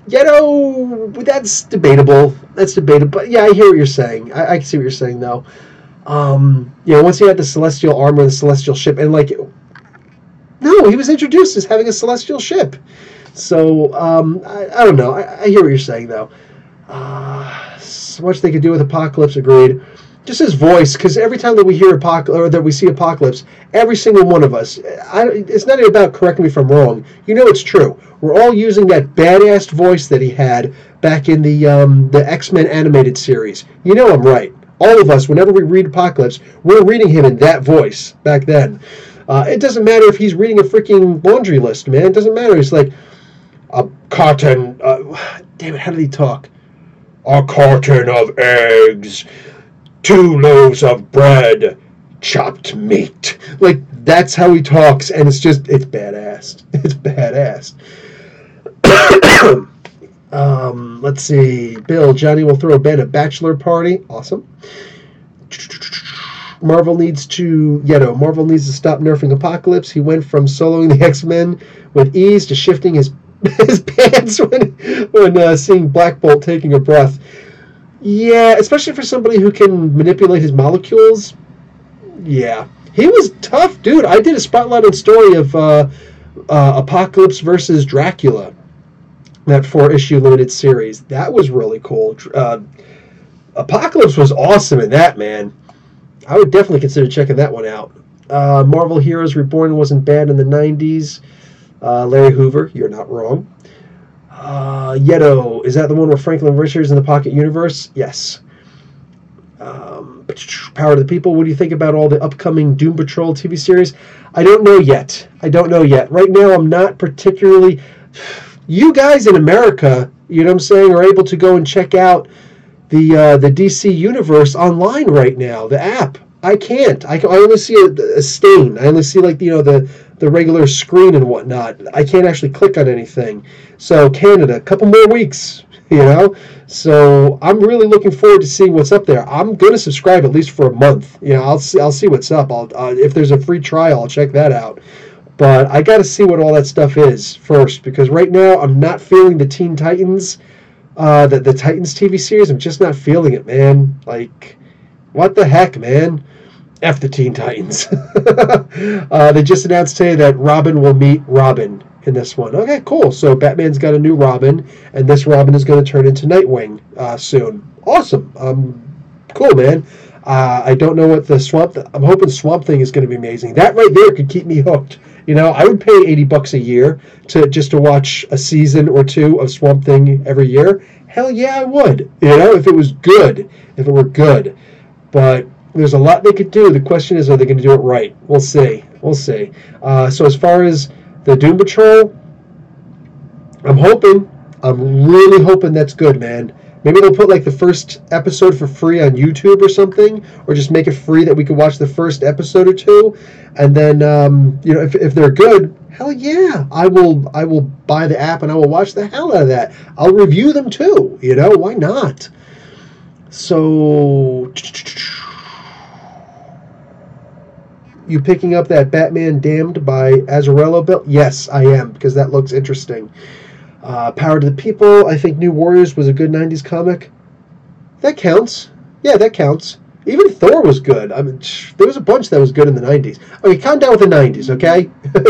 You know, that's debatable. That's debatable. But yeah, I hear what you're saying. I can see what you're saying, though. Once he had the Celestial armor, the Celestial ship, and like, no, he was introduced as having a Celestial ship. So, I don't know. I hear what you're saying, though. So much they could do with Apocalypse, agreed. Just his voice, because every time that we hear Apocalypse, or that we see Apocalypse, every single one of us, it's not even about correcting me if I'm wrong. You know it's true. We're all using that badass voice that he had back in the X-Men animated series. You know I'm right. all of us, whenever we read Apocalypse, we're reading him in that voice back then. It doesn't matter if he's reading a freaking laundry list, man. It doesn't matter. It's like, a carton, damn it, how did he talk? A carton of eggs, 2 loaves of bread, chopped meat. Like, that's how he talks, and it's badass. It's badass. Let's see. Bill, Johnny will throw Ben a bachelor party. Awesome. Marvel needs to stop nerfing Apocalypse. He went from soloing the X-Men with ease to shifting his pants when seeing Black Bolt taking a breath. Yeah, especially for somebody who can manipulate his molecules. Yeah. He was tough, dude. I did a spotlight on story of Apocalypse versus Dracula. That 4-issue limited series. That was really cool. Apocalypse was awesome in that, man. I would definitely consider checking that one out. Marvel Heroes Reborn wasn't bad in the 90s. Larry Hoover, you're not wrong. Yeto, is that the one where Franklin Richards in the Pocket Universe? Yes. Power to the People, what do you think about all the upcoming Doom Patrol TV series? I don't know yet. Right now, I'm not particularly... You guys in America, you know what I'm saying, are able to go and check out the DC Universe online right now, the app. I can't. I only see a stain. I only see, like, you know, the regular screen and whatnot. I can't actually click on anything. So Canada, a couple more weeks, you know. So I'm really looking forward to seeing what's up there. I'm gonna subscribe at least for a month. You know, I'll see what's up. If there's a free trial, I'll check that out. But I got to see what all that stuff is first, because right now I'm not feeling the Teen Titans, the Titans TV series. I'm just not feeling it, man. Like, what the heck, man? F the Teen Titans. They just announced today that Robin will meet Robin in this one. Okay, cool. So Batman's got a new Robin, and this Robin is going to turn into Nightwing soon. Awesome. Cool, man. I don't know what I'm hoping Swamp Thing is going to be amazing. That right there could keep me hooked. You know, I would pay $80 a year to watch a season or two of Swamp Thing every year. Hell yeah, I would. You know, if it was good, if it were good. But there's a lot they could do. The question is, are they going to do it right? We'll see. So as far as the Doom Patrol, I'm really hoping that's good, man. Maybe they'll put like the first episode for free on YouTube or something, or just make it free that we can watch the first episode or two, and then you know, if they're good, hell yeah, I will buy the app and I will watch the hell out of that. I'll review them too. You know, why not? So, you picking up that Batman Damned by Azzarello, Bill? Yes, I am, because that looks interesting. Power to the People, I think New Warriors was a good 90s comic. That counts. Yeah, that counts. Even Thor was good. I mean, there was a bunch that was good in the 90s. Okay, count down with the 90s, okay?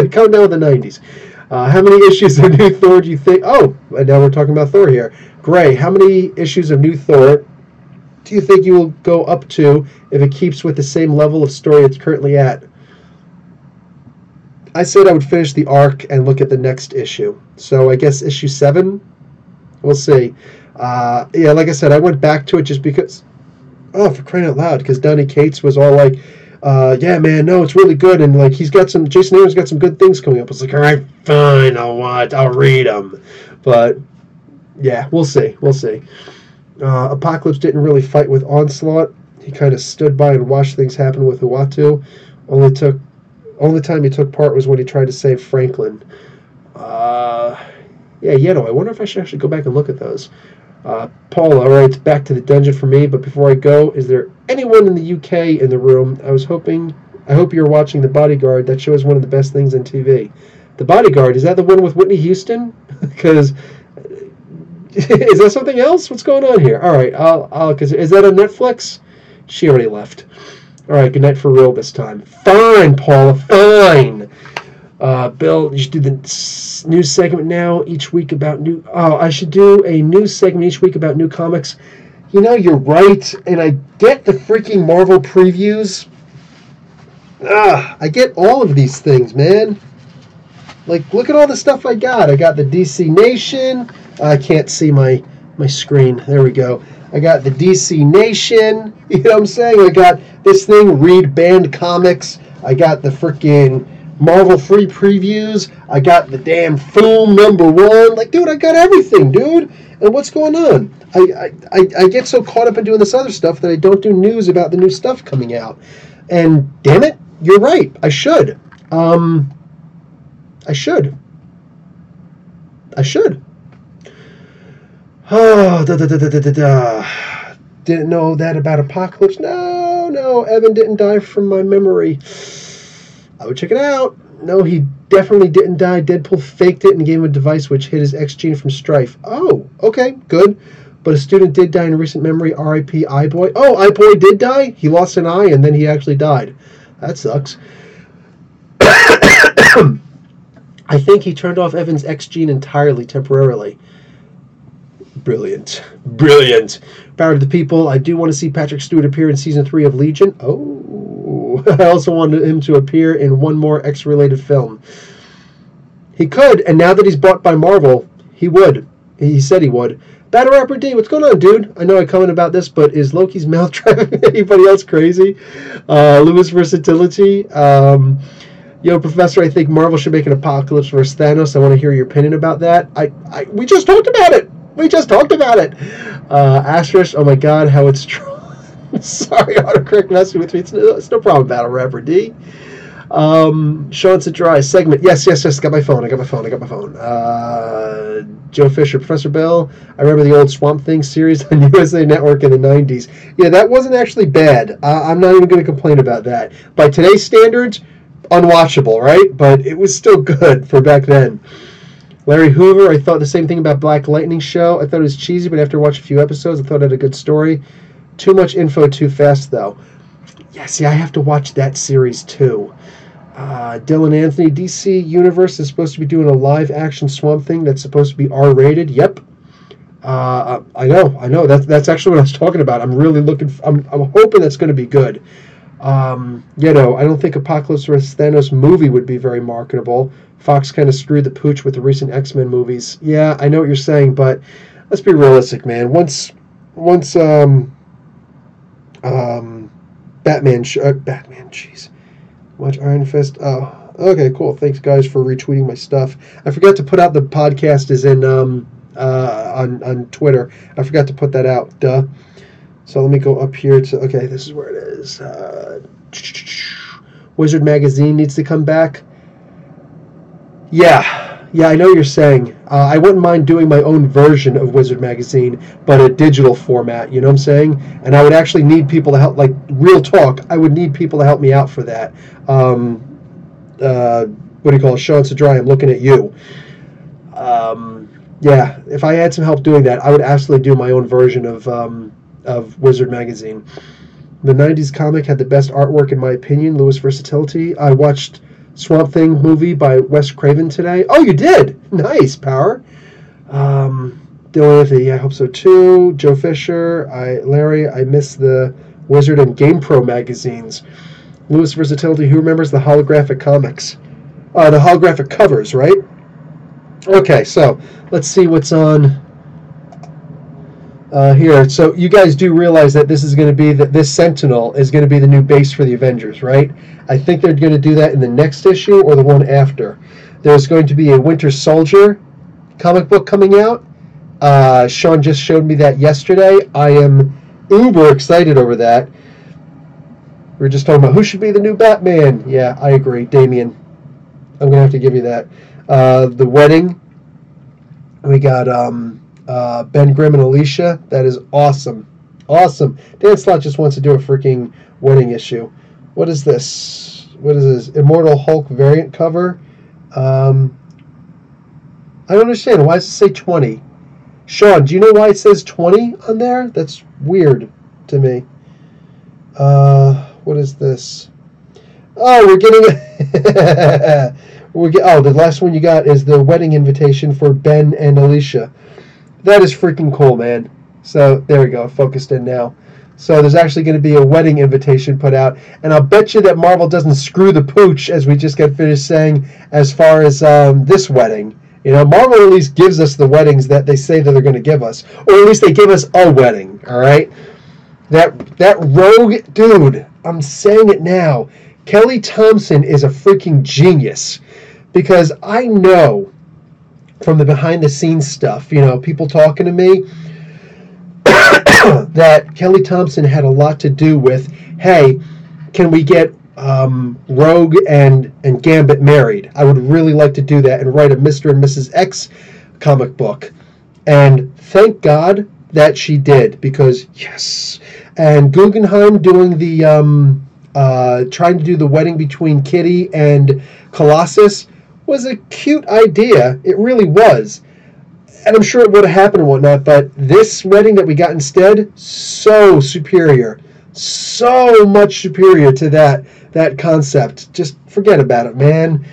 Count down with the 90s. How many issues of new Thor do you think... Oh, and now we're talking about Thor here. Gray, how many issues of new Thor do you think you will go up to if it keeps with the same level of story it's currently at? I said I would finish the arc and look at the next issue. So I guess issue 7? We'll see. Yeah, like I said, I went back to it just because... Oh, for crying out loud, because Donny Cates was all like, yeah, man, no, it's really good, and like Jason Aaron's got some good things coming up. It's like, all right, fine, I'll read them. But, yeah, we'll see. Apocalypse didn't really fight with Onslaught. He kind of stood by and watched things happen with Uatu. Only time he took part was when he tried to save Franklin. I wonder if I should actually go back and look at those. Paul, all right, back to the dungeon for me, but before I go, is there anyone in the UK in the room? I hope you're watching The Bodyguard. That show is one of the best things on TV. The Bodyguard, is that the one with Whitney Houston? Because, is that something else? What's going on here? All right, is that on Netflix? She already left. All right, good night for real this time. Fine, Paula, fine. Bill, you should do the news segment now each week about new... Oh, I should do a news segment each week about new comics. You know, you're right, and I get the freaking Marvel previews. I get all of these things, man. Like, look at all the stuff I got. I got the DC Nation. I can't see my my screen. There we go. I got the DC Nation. You know what I'm saying? I got this thing, Read Banned Comics. I got the freaking Marvel free previews. I got the damn Foom #1. Like, dude, I got everything, dude. And what's going on? I get so caught up in doing this other stuff that I don't do news about the new stuff coming out. And damn it, you're right. I should. I should. Oh, Didn't know that about Apocalypse. No, Evan didn't die from my memory. I would check it out. No, he definitely didn't die. Deadpool faked it and gave him a device which hid his X gene from Strife. Oh, okay, good. But a student did die in a recent memory. R.I.P. iBoy. Oh, iBoy did die? He lost an eye and then he actually died. That sucks. I think he turned off Evan's X gene entirely, temporarily. Brilliant. Power to the people. I do want to see Patrick Stewart appear in season 3 of Legion. Oh, I also wanted him to appear in one more X-related film. He could, and now that he's bought by Marvel, he would. He said he would. Battle Rapper D, what's going on, dude? I know I comment about this, but is Loki's mouth driving anybody else crazy? Lewis Versatility. Yo, Professor, I think Marvel should make an Apocalypse versus Thanos. I want to hear your opinion about that. We just talked about it. Asterisk, oh my god, how it's true. Sorry, autocorrect messing with me. It's no problem, Battle Rapper D. Sean Citrai, segment. Yes, got my phone. Joe Fisher, Professor Bill, I remember the old Swamp Thing series on USA Network in the 90s. Yeah, that wasn't actually bad. I'm not even going to complain about that. By today's standards, unwatchable, right? But it was still good for back then. Larry Hoover, I thought the same thing about Black Lightning show. I thought it was cheesy, but after watching a few episodes, I thought it had a good story. Too much info too fast, though. Yeah, see, I have to watch that series, too. Dylan Anthony, DC Universe is supposed to be doing a live-action Swamp Thing that's supposed to be R-rated. Yep. I know. That's actually what I was talking about. I'm really looking... I'm hoping that's going to be good. I don't think Apocalypse vs. Thanos movie would be very marketable. Fox kind of screwed the pooch with the recent X-Men movies. Yeah, I know what you're saying, but let's be realistic, man. Once Batman, jeez. Watch Iron Fist. Oh, okay, cool. Thanks, guys, for retweeting my stuff. I forgot to put out the podcast is in on Twitter. I forgot to put that out. Duh. So let me go up here to... Okay, this is where it is. Wizard Magazine needs to come back. Yeah, I know what you're saying. I wouldn't mind doing my own version of Wizard Magazine, but a digital format, you know what I'm saying? And I would actually need people to help, like, real talk, I would need people to help me out for that. What do you call it? Sean Cedrai, I'm looking at you. Yeah, if I had some help doing that, I would absolutely do my own version of Wizard Magazine. The 90s comic had the best artwork, in my opinion. Lewis Versatility. I watched Swamp Thing movie by Wes Craven today. Oh, you did? Nice, Power. Dylan Anthony, I hope so too. Joe Fisher. Larry, I miss the Wizard and Game Pro magazines. Lewis Versatility, who remembers the holographic comics? The holographic covers, right? Okay, so let's see what's on here. So you guys do realize that this is going to be this Sentinel is going to be the new base for the Avengers, right? I think they're going to do that in the next issue or the one after. There's going to be a Winter Soldier comic book coming out. Sean just showed me that yesterday. I am uber excited over that. We were just talking about who should be the new Batman. Yeah, I agree. Damien. I'm going to have to give you that. The Wedding. We got Ben Grimm and Alicia. That is awesome. Awesome. Dan Slott just wants to do a freaking wedding issue. What is this? What is this? Immortal Hulk variant cover? I don't understand. Why does it say 20? Sean, do you know why it says 20 on there? That's weird to me. What is this? Oh, we're getting the last one you got is the wedding invitation for Ben and Alicia. That is freaking cool, man. So there we go, focused in now. So there's actually going to be a wedding invitation put out, and I'll bet you that Marvel doesn't screw the pooch, as we just got finished saying, as far as this wedding. Marvel at least gives us the weddings that they say that they're going to give us, or at least they give us a wedding. All right, that Rogue dude. I'm saying it now. Kelly Thompson is a freaking genius, because I know from the behind the scenes stuff, people talking to me, that Kelly Thompson had a lot to do with, hey, can we get Rogue and Gambit married? I would really like to do that and write a Mr. and Mrs. X comic book. And thank God that she did, because yes. And Guggenheim doing the trying to do the wedding between Kitty and Colossus was a cute idea. It really was. And I'm sure it would have happened and whatnot, but this wedding that we got instead, so superior. So much superior to that concept. Just forget about it, man.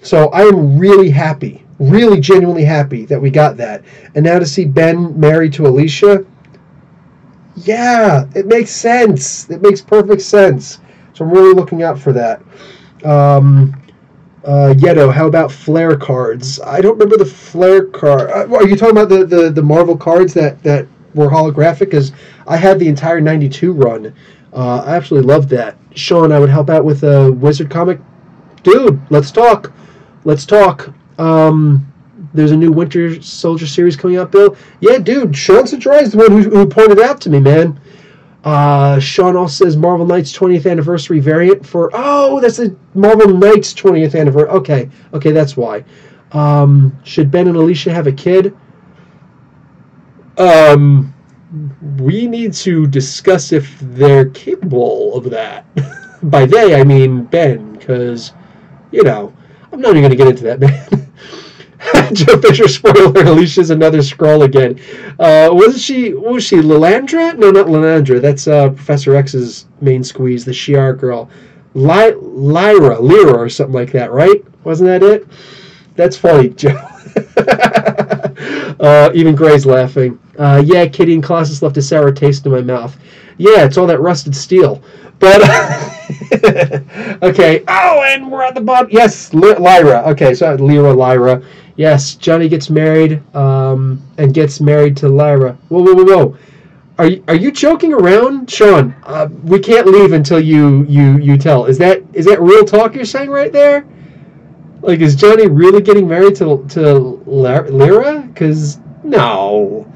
So I am really happy, really genuinely happy that we got that. And now to see Ben married to Alicia, yeah, it makes sense. It makes perfect sense. So I'm really looking out for that. Yeto, how about flare cards? I don't remember the flare card. Are you talking about the Marvel cards that were holographic? Because I had the entire 92 run. I absolutely loved that. Sean, I would help out with a Wizard comic. Dude, let's talk. There's a new Winter Soldier series coming out, Bill. Yeah, dude, Sean Sadrai is the one who pointed it out to me, man. Sean also says Marvel Knights 20th anniversary variant for... Oh, that's the Marvel Knights 20th anniversary. Okay, that's why. Should Ben and Alicia have a kid? We need to discuss if they're capable of that. By they, I mean Ben, because, I'm not even going to get into that, man. Joe Fisher, spoiler, Alicia's another Skrull again. What was she, Lilandra? No, not Lilandra. That's Professor X's main squeeze, the Shi'ar girl. Lyra or something like that, right? Wasn't that it? That's funny, Joe. Even Gray's laughing. Yeah, Kitty and Colossus left a sour taste in my mouth. Yeah, it's all that rusted steel. But, okay. Oh, and we're at the bottom. Yes, Lyra. Okay, so Lyra. Yes, Johnny gets married, and gets married to Lyra. Whoa. Are you joking around? Sean, we can't leave until you tell. Is that real talk you're saying right there? Like, is Johnny really getting married to Lyra? Because, no.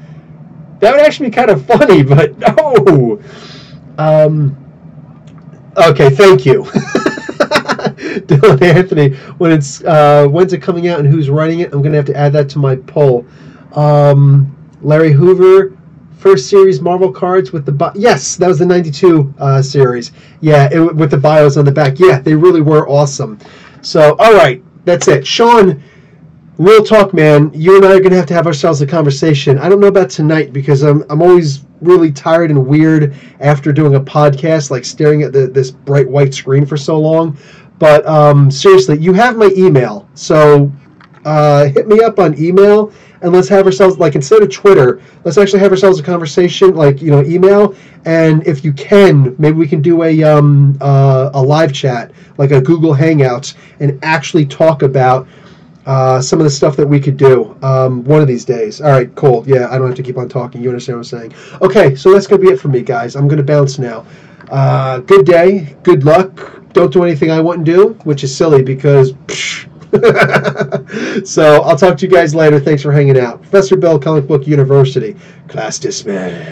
That would actually be kind of funny, but no. Okay, thank you. Dylan Anthony, when's it coming out and who's writing it? I'm going to have to add that to my poll. Larry Hoover, first series Marvel cards with the... Yes, that was the 92 series. Yeah, with the bios on the back. Yeah, they really were awesome. So, all right, that's it. Sean, real talk, man. You and I are going to have ourselves a conversation. I don't know about tonight because I'm always really tired and weird after doing a podcast, like staring at this bright white screen for so long. But seriously, you have my email. So hit me up on email and let's have ourselves, like, instead of Twitter, let's actually have ourselves a conversation, like, email. And if you can, maybe we can do a live chat, like a Google Hangouts, and actually talk about some of the stuff that we could do one of these days. All right, cool. Yeah, I don't have to keep on talking. You understand what I'm saying? Okay, so that's going to be it for me, guys. I'm going to bounce now. Good day. Good luck. Don't do anything I wouldn't do, which is silly because... So I'll talk to you guys later. Thanks for hanging out. Professor Bell, Comic Book University. Class dismissed.